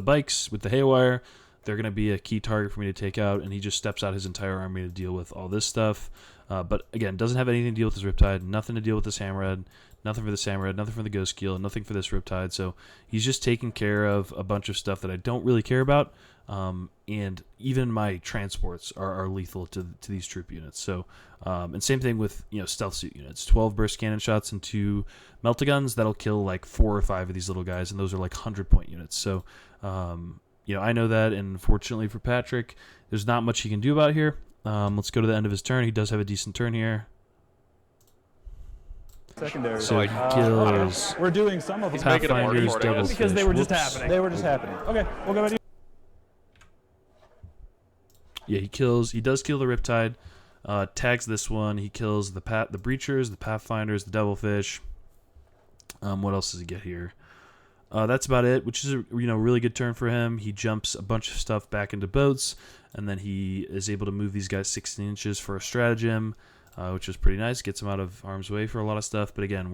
[SPEAKER 1] bikes with the haywire. They're going to be a key target for me to take out, and he just steps out his entire army to deal with all this stuff. But again, doesn't have anything to deal with this Riptide, nothing to deal with this Hammerhead, nothing for this Hammerhead, nothing for the Ghost Keel, nothing for this Riptide. So he's just taking care of a bunch of stuff that I don't really care about. And even my transports are lethal to these troop units. So, and same thing with, stealth suit units, 12 burst cannon shots and 2 meltaguns. That'll kill like 4 or 5 of these little guys. And those are like 100-point units. So, I know that, and fortunately for Patrick, there's not much he can do about it here. Let's go to the end of his turn. He does have a decent turn here.
[SPEAKER 3] Secondary.
[SPEAKER 1] So he kills.
[SPEAKER 3] We're doing some of them.
[SPEAKER 1] Pathfinders, Devilfish.
[SPEAKER 4] Because they were just happening.
[SPEAKER 3] They were just happening. Okay, we'll go ahead.
[SPEAKER 1] Yeah, he kills. He does kill the Riptide. Tags this one. He kills the Breachers, the Pathfinders, the Devilfish. What else does he get here? That's about it, which is a really good turn for him. He jumps a bunch of stuff back into boats, and then he is able to move these guys 16 inches for a stratagem, which was pretty nice. Gets him out of harm's way for a lot of stuff. But again,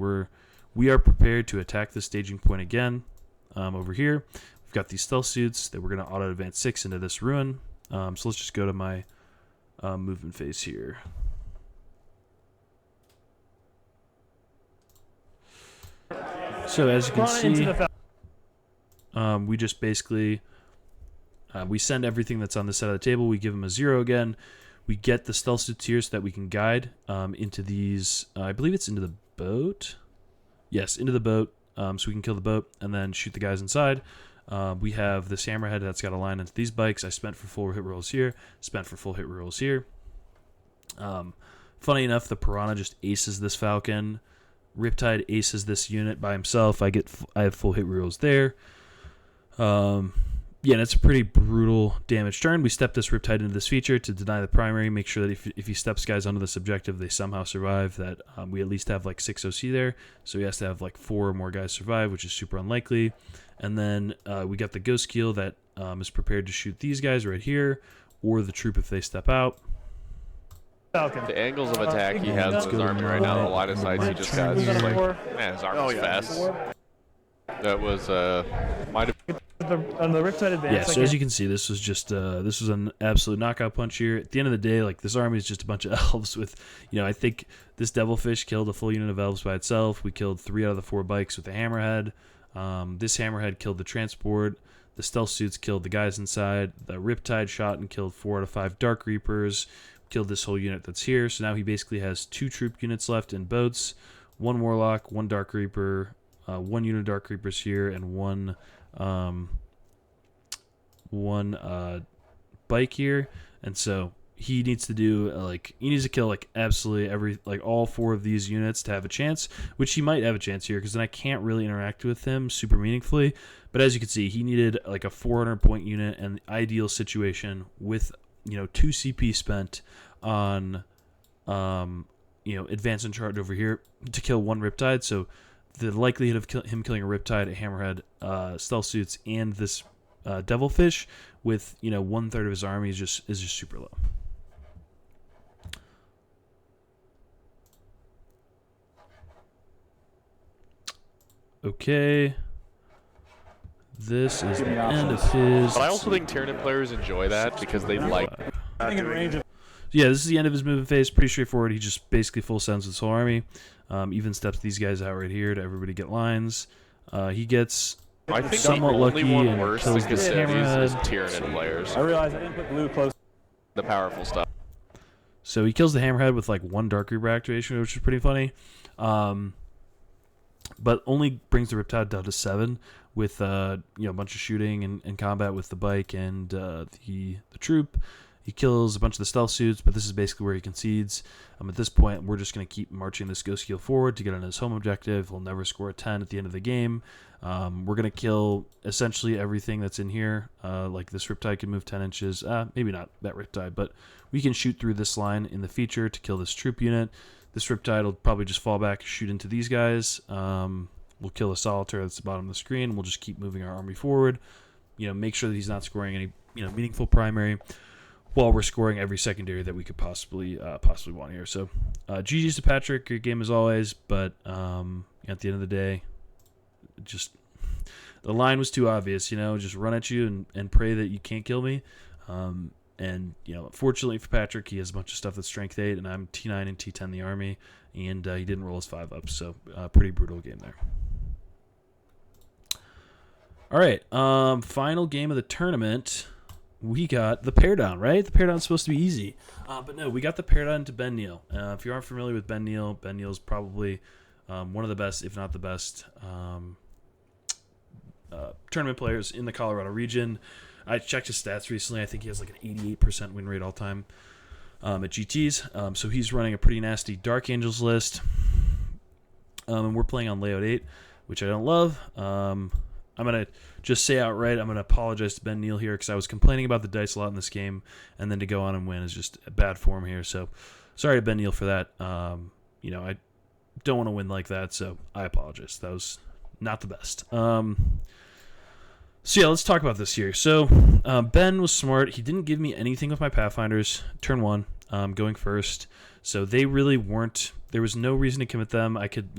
[SPEAKER 1] we are prepared to attack the staging point again. Over here, we've got these stealth suits that we're going to auto advance 6 into this ruin. So let's just go to my movement phase here. So as you can see, we just basically we send everything that's on this side of the table. We give them a 0 again. We get the stealth suits here so that we can guide into these. I believe it's into the boat. Yes, into the boat. So we can kill the boat and then shoot the guys inside. We have this hammerhead that's got a line into these bikes. I spent for full hit rolls here. Spent for full hit rolls here. Funny enough, the Piranha just aces this Falcon. Riptide aces this unit by himself. I have full hit rolls there. Yeah, and it's a pretty brutal damage turn. We step this Riptide into this feature to deny the primary, make sure that if he steps guys onto this objective, they somehow survive, that we at least have like 6 OC there. So he has to have like 4 or more guys survive, which is super unlikely. And then we got the Ghost Keel that is prepared to shoot these guys right here, or the troop if they step out.
[SPEAKER 2] The angles of attack he has with his army right now, the line of sight he just got, it's just like, man, his army's fast. That was, might have...
[SPEAKER 3] On the Riptide advance.
[SPEAKER 1] Yeah, so as you can see, this was just this was an absolute knockout punch here. At the end of the day, like, this army is just a bunch of elves with, I think this Devilfish killed a full unit of elves by itself. We killed 3 out of the 4 bikes with the hammerhead. This hammerhead killed the transport. The stealth suits killed the guys inside. The Riptide shot and killed 4 out of 5 Dark Reapers. Killed this whole unit that's here. So now he basically has 2 troop units left in boats, 1 Warlock, 1 Dark Reaper, 1 unit of Dark Reapers here, and 1 bike here. And so he needs to do he needs to kill absolutely all 4 of these units to have a chance, which he might have a chance here, because then I can't really interact with him super meaningfully. But as you can see, he needed like a 400 point unit, and the ideal situation with 2 CP spent on advance and charge over here to kill 1 Riptide. So the likelihood of him killing a Riptide, a Hammerhead, stealth suits, and this Devilfish with 1/3 of his army is just super low. Okay, this is the end of his.
[SPEAKER 2] But I also think Tyranid players enjoy that because they like.
[SPEAKER 1] Yeah, this is the end of his movement phase. Pretty straightforward. He just basically full sends his whole army. Even steps these guys out right here to everybody get lines. He gets
[SPEAKER 2] I think
[SPEAKER 1] somewhat
[SPEAKER 2] the
[SPEAKER 1] lucky
[SPEAKER 2] only one
[SPEAKER 1] and
[SPEAKER 2] worse
[SPEAKER 1] kills
[SPEAKER 2] than
[SPEAKER 1] this
[SPEAKER 2] Cassidy's is
[SPEAKER 1] hammerhead.
[SPEAKER 2] Tyranid players.
[SPEAKER 3] I realized I didn't put blue close.
[SPEAKER 2] The powerful stuff.
[SPEAKER 1] So he kills the hammerhead with 1 Dark Reaper activation, which is pretty funny. But only brings the Riptide down to 7 with a bunch of shooting and combat with the bike and the troop. He kills a bunch of the stealth suits, but this is basically where he concedes. At this point, we're just going to keep marching this Ghost Keel forward to get on his home objective. He'll never score a 10 at the end of the game. We're going to kill essentially everything that's in here. Like this Riptide can move 10 inches. Maybe not that Riptide, but we can shoot through this line in the feature to kill this troop unit. This Riptide will probably just fall back and shoot into these guys. We'll kill a Solitaire that's at the bottom of the screen. We'll just keep moving our army forward. Make sure that he's not scoring any meaningful primary, while we're scoring every secondary that we could possibly want here. So, GG's to Patrick. Great game as always, but at the end of the day, just the line was too obvious. Just run at you and pray that you can't kill me. And fortunately for Patrick, he has a bunch of stuff that's strength 8, and I'm T9 and T10 the army, and he didn't roll his 5 up. So, pretty brutal game there. All right, final game of the tournament. We got the Pear Down, right? The Pear Down's supposed to be easy. But no, we got the Pear Down to Ben Neal. If you aren't familiar with Ben Neal's probably one of the best, if not the best, tournament players in the Colorado region. I checked his stats recently. I think he has an 88% win rate all time at GTs. So he's running a pretty nasty Dark Angels list. And we're playing on layout 8, which I don't love. I'm going to just say outright, I'm going to apologize to Ben Neal here because I was complaining about the dice a lot in this game, and then to go on and win is just a bad form here. So sorry to Ben Neal for that. don't want to win like that, so I apologize. That was not the best. So yeah, let's talk about this here. So Ben was smart. He didn't give me anything with my Pathfinders turn 1, going first. So they really weren't. There was no reason to commit them. I could,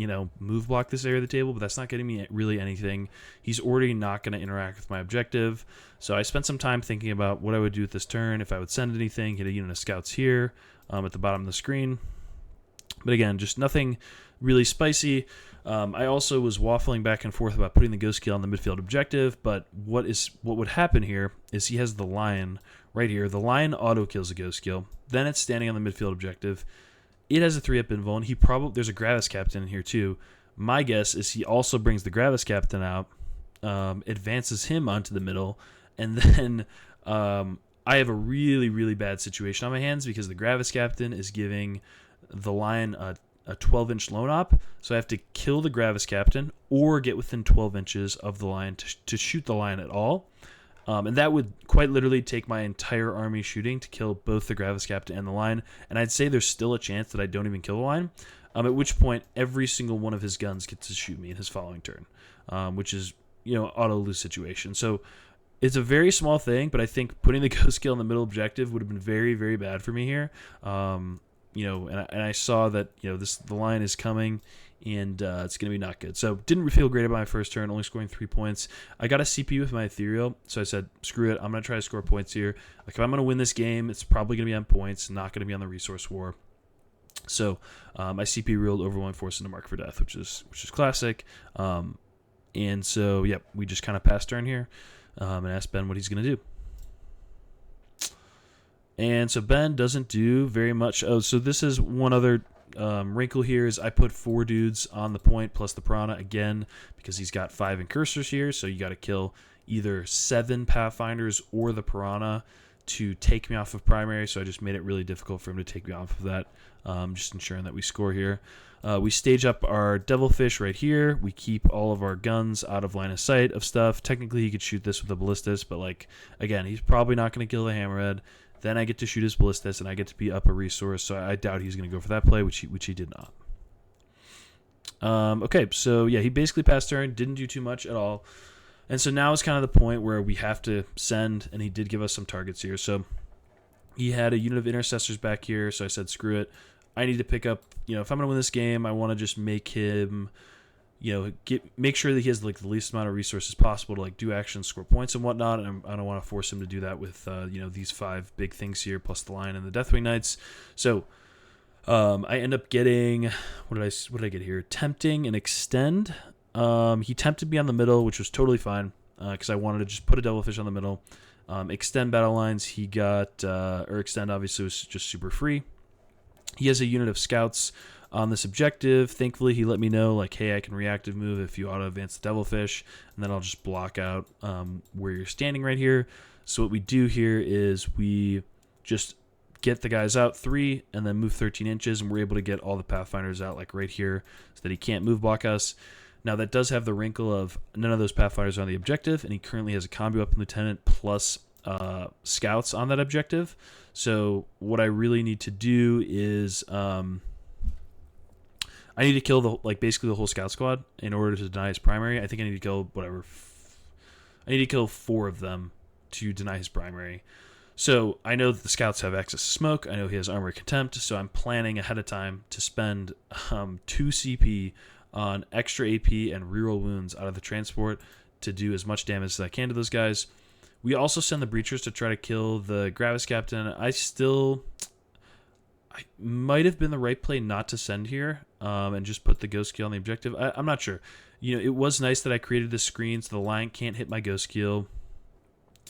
[SPEAKER 1] move block this area of the table, but that's not getting me really anything. He's already not going to interact with my objective. So I spent some time thinking about what I would do with this turn, if I would send anything, get a unit of scouts here at the bottom of the screen. But again, just nothing really spicy. I also was waffling back and forth about putting the ghost skill on the midfield objective, but what would happen here is he has the lion right here. The lion auto kills a ghost skill. Then it's standing on the midfield objective. It has a 3-up invuln. There's a Gravis Captain in here too. My guess is he also brings the Gravis Captain out, advances him onto the middle, and then I have a really, really bad situation on my hands because the Gravis Captain is giving the lion a 12-inch lone op, so I have to kill the Gravis Captain or get within 12 inches of the lion to shoot the lion at all. And that would quite literally take my entire army shooting to kill both the Gravis Captain and the lion, and I'd say there's still a chance that I don't even kill the lion, at which point every single one of his guns gets to shoot me in his following turn, which is, auto-lose situation. So it's a very small thing, but I think putting the ghost skill in the middle objective would have been very, very bad for me here. And I saw that, the line is coming, and it's going to be not good. So didn't feel great about my first turn, only scoring 3 points. I got a CP with my Ethereal, so I said, screw it, I'm going to try to score points here. Like, if I'm going to win this game, it's probably going to be on points, not going to be on the resource war. So my CP reeled Overwhelming Force into Mark for Death, which is classic. And so, yep, we just kind of passed turn here and asked Ben what he's going to do. And so Ben doesn't do very much. Oh, so this is one other wrinkle here is I put 4 dudes on the point plus the Piranha again because he's got 5 incursors here. So you got to kill either 7 Pathfinders or the Piranha to take me off of primary. So I just made it really difficult for him to take me off of that, just ensuring that we score here. We stage up our Devilfish right here. We keep all of our guns out of line of sight of stuff. Technically, he could shoot this with a Ballistus, but again, he's probably not going to kill the Hammerhead. Then I get to shoot his Ballistus, and I get to be up a resource, so I doubt he's going to go for that play, which he did not. Okay, so yeah, he basically passed turn, didn't do too much at all. And so now is kind of the point where we have to send, and he did give us some targets here. So he had a unit of Intercessors back here, so I said, screw it. I need to pick up, if I'm going to win this game, I want to just make him, make sure that he has the least amount of resources possible to do actions, score points and whatnot. And I don't want to force him to do that with, these 5 big things here, plus the Lion and the Deathwing Knights. So I end up getting, what did I get here? Tempting and Extend. He tempted me on the middle, which was totally fine because I wanted to just put a Devilfish on the middle. Extend battle lines, he got, or Extend obviously was just super free. He has a unit of scouts on this objective. Thankfully, he let me know, hey, I can reactive move if you auto-advance the Devilfish, and then I'll just block out where you're standing right here. So what we do here is we just get the guys out 3 and then move 13 inches, and we're able to get all the Pathfinders out right here so that he can't move block us. Now, that does have the wrinkle of none of those Pathfinders are on the objective, and he currently has a Combi Weapon Lieutenant plus scouts on that objective. So what I really need to do is I need to kill basically the whole scout squad in order to deny his primary. I think I need to kill I need to kill 4 of them to deny his primary. So I know that the scouts have access to smoke. I know he has armor contempt. So I'm planning ahead of time to spend 2 CP on extra AP and reroll wounds out of the transport to do as much damage as I can to those guys. We also send the Breachers to try to kill the Gravis Captain. I might have been the right play not to send here and just put the Ghost Skill on the objective. I'm not sure. It was nice that I created this screen so the Lion can't hit my Ghost Skill.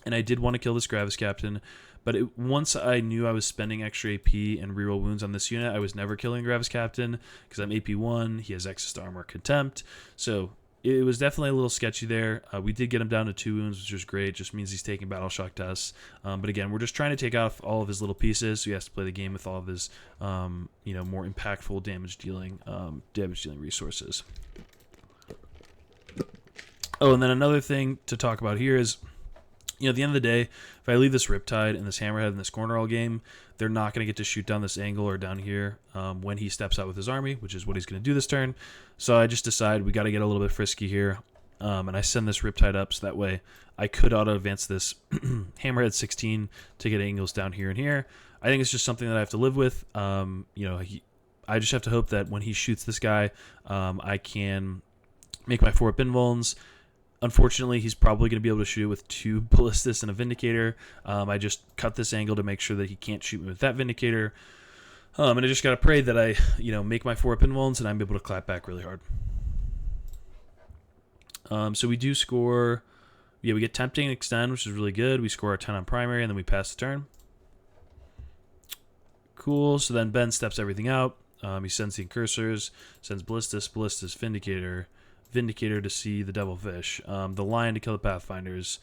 [SPEAKER 1] And I did want to kill this Gravis Captain. But once I knew I was spending extra AP and reroll wounds on this unit, I was never killing Gravis Captain because I'm AP1. He has access to armor contempt. So it was definitely a little sketchy there. We did get him down to 2 wounds, which was great. Just means he's taking Battle Shock to us. But again, we're just trying to take off all of his little pieces. So he has to play the game with all of his, more impactful damage dealing resources. Oh, and then another thing to talk about here is at the end of the day, if I leave this Riptide and this Hammerhead in this corner all game, they're not going to get to shoot down this angle or down here when he steps out with his army, which is what he's going to do this turn. So I just decide we got to get a little bit frisky here, and I send this Riptide up so that way I could auto-advance this Hammerhead 16 to get angles down here and here. I think it's just something that I have to live with. I just have to hope that when he shoots this guy, I can make my 4-up invulns. Unfortunately, he's probably going to be able to shoot it with 2 Ballistas and a Vindicator. I just cut this angle to make sure that he can't shoot me with that Vindicator. And I just got to pray that I, make my 4-up invulns and I'm able to clap back really hard. So we do score... Yeah, we get Tempting and Extend, which is really good. We score our 10 on primary, and then we pass the turn. Cool. So then Ben steps everything out. He sends the Incursors, sends Ballistas, Vindicator to see the Devilfish, the Lion to kill the Pathfinders,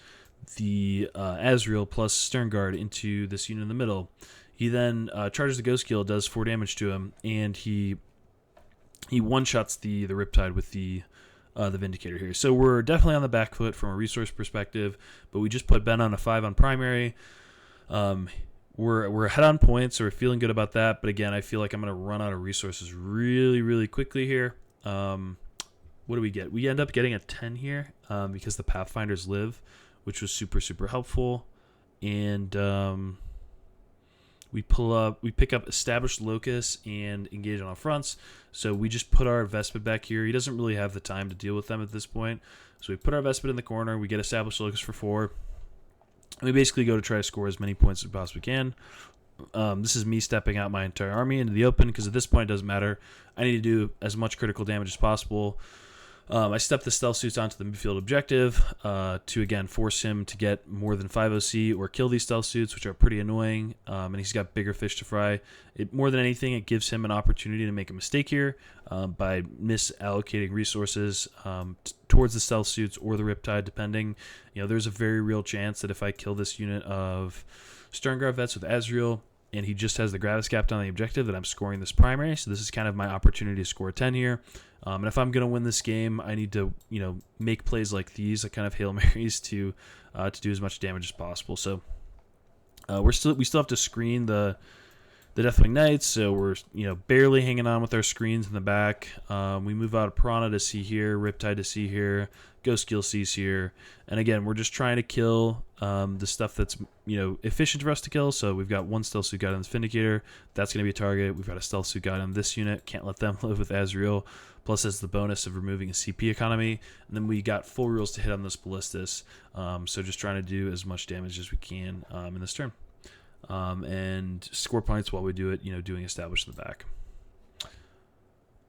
[SPEAKER 1] the Azrael plus Sternguard into this unit in the middle. He then charges the Ghost Guild, does 4 damage to him, and he one-shots the Riptide with the Vindicator here. So we're definitely on the back foot from a resource perspective, but we just put Ben on a 5 on primary. We're ahead on points, so we're feeling good about that. But again, I feel like I'm going to run out of resources really, really quickly here. What do we get? We end up getting a 10 here because the Pathfinders live, which was super, super helpful. And we pick up Established Locus and Engage on all fronts. So we just put our Vespid back here. He doesn't really have the time to deal with them at this point. So we put our Vespid in the corner. We get Established Locus for 4. And we basically go to try to score as many points as we possibly can. This is me stepping out my entire army into the open because at this point it doesn't matter. I need to do as much critical damage as possible. I step the stealth suits onto the midfield objective to, again, force him to get more than 5 OC or kill these stealth suits, which are pretty annoying, and he's got bigger fish to fry. More than anything, it gives him an opportunity to make a mistake here by misallocating resources towards the stealth suits or the Riptide, depending. There's a very real chance that if I kill this unit of Sternguard vets with Azrael, and he just has the Gravis Captain on the objective, that I'm scoring this primary. So this is kind of my opportunity to score 10 here. And if I'm going to win this game, I need to, make plays like these, like kind of Hail Marys to do as much damage as possible. So we still have to screen the Deathwing Knights, so we're barely hanging on with our screens in the back. We move out of Piranha to see here, Riptide to see here, Ghost Guild sees here, and again we're just trying to kill the stuff that's efficient for us to kill. So we've got 1 stealth suit guy on this Vindicator, that's going to be a target. We've got a stealth suit guy on this unit, can't let them live with Azrael. Plus it's the bonus of removing a CP economy, and then we got full rules to hit on this Ballistas. So just trying to do as much damage as we can in this turn. And score points while we do it, doing established in the back.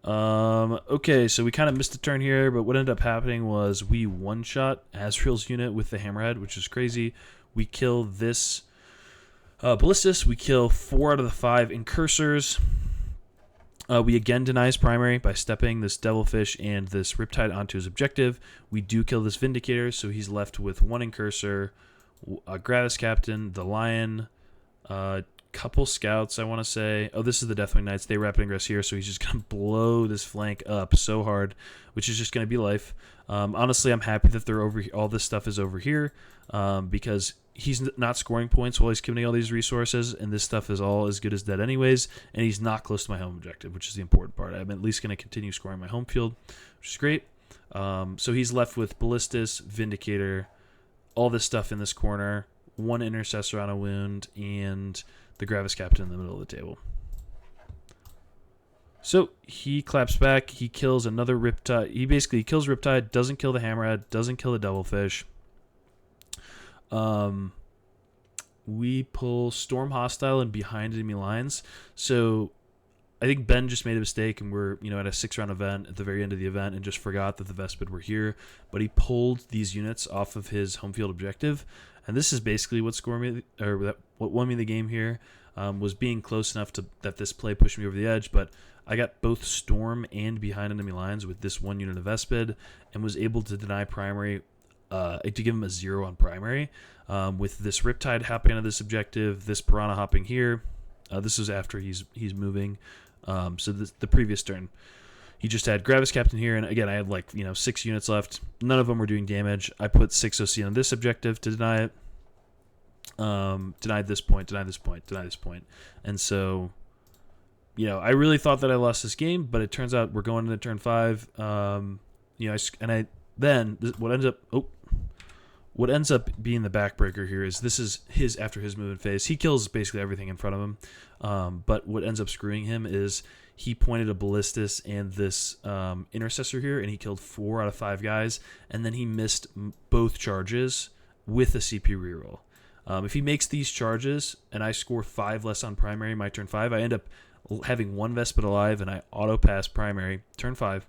[SPEAKER 1] Okay, so we kind of missed a turn here, but what ended up happening was we one-shot Azrael's unit with the Hammerhead, which is crazy. We kill this Ballistas. We kill 4 out of the 5 Incursors. We again deny his primary by stepping this Devilfish and this Riptide onto his objective. We do kill this Vindicator, so he's left with 1 Incursor, a Gravis Captain, the Lion, couple scouts, I want to say. Oh, this is the Deathwing Knights. They rapid ingress here, so he's just going to blow this flank up so hard, which is just going to be life. Honestly, I'm happy that they're over. All this stuff is over here because he's not scoring points while he's committing all these resources, and this stuff is all as good as dead anyways, and he's not close to my home objective, which is the important part. I'm at least going to continue scoring my home field, which is great. So he's left with Ballistas, Vindicator, all this stuff in this corner, 1 Intercessor on a wound, and the Gravis Captain in the middle of the table. So he claps back. He kills another Riptide. He basically kills Riptide, doesn't kill the Hammerhead, doesn't kill the Devilfish. We pull Storm Hostile and behind enemy lines. So I think Ben just made a mistake, and we're at a 6-round event at the very end of the event, and just forgot that the Vespid were here. But he pulled these units off of his home field objective, and this is basically what scored me, or what won me the game here. Was being close enough that this play pushed me over the edge, but I got both Storm and behind enemy lines with this 1 unit of Vespid, and was able to deny primary, to give him a 0 on primary, with this Riptide hopping onto this objective, this Piranha hopping here. This is after he's moving. So the previous turn, he just had Gravis Captain here, and again I had 6 units left. None of them were doing damage. I put 6 OC on this objective to deny it. denied this point, denied this point, denied this point. And so, you know, I really thought that I lost this game, but it turns out we're going into turn 5. You know, what ends up being the backbreaker here is this is his after his movement phase. He kills basically everything in front of him. But what ends up screwing him is he pointed a ballistas and this intercessor here, and he killed 4 out of 5 guys, and then he missed both charges with a CP reroll. If he makes these charges and I score 5 less on primary my turn 5, I end up having 1 Vespid alive, and I auto pass primary turn 5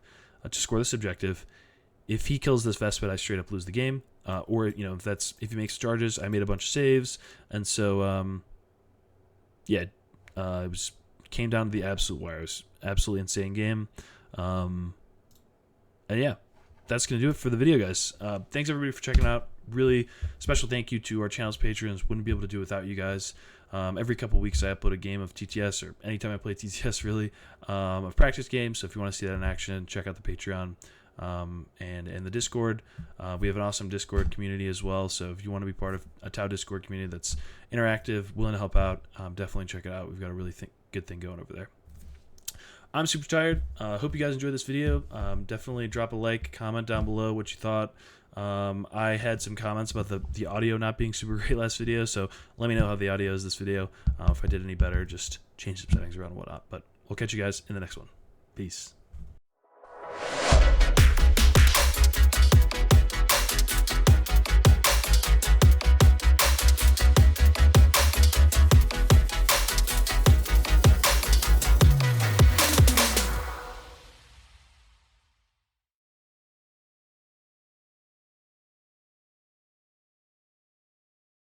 [SPEAKER 1] to score this objective. If he kills this Vespid, I straight up lose the game. Or, you know, if he makes charges, I made a bunch of saves, and so yeah, it came down to the absolute wire. It was absolutely insane game. And yeah, that's gonna do it for the video, guys. Thanks everybody for checking out. Really special thank you to our channel's patrons. Wouldn't be able to do it without you guys. Every couple weeks I upload a game of TTS, or anytime I play TTS really, of practice games. So if you want to see that in action, check out the Patreon and the Discord. We have an awesome Discord community as well. So if you want to be part of a Tau Discord community that's interactive, willing to help out, definitely check it out. We've got a really good thing going over there. I'm super tired. Hope you guys enjoyed this video. Definitely drop a like, comment down below what you thought. I had some comments about the audio not being super great last video, so let me know how the audio is this video. If I did any better, just change some settings around and whatnot. But we'll catch you guys in the next one. Peace.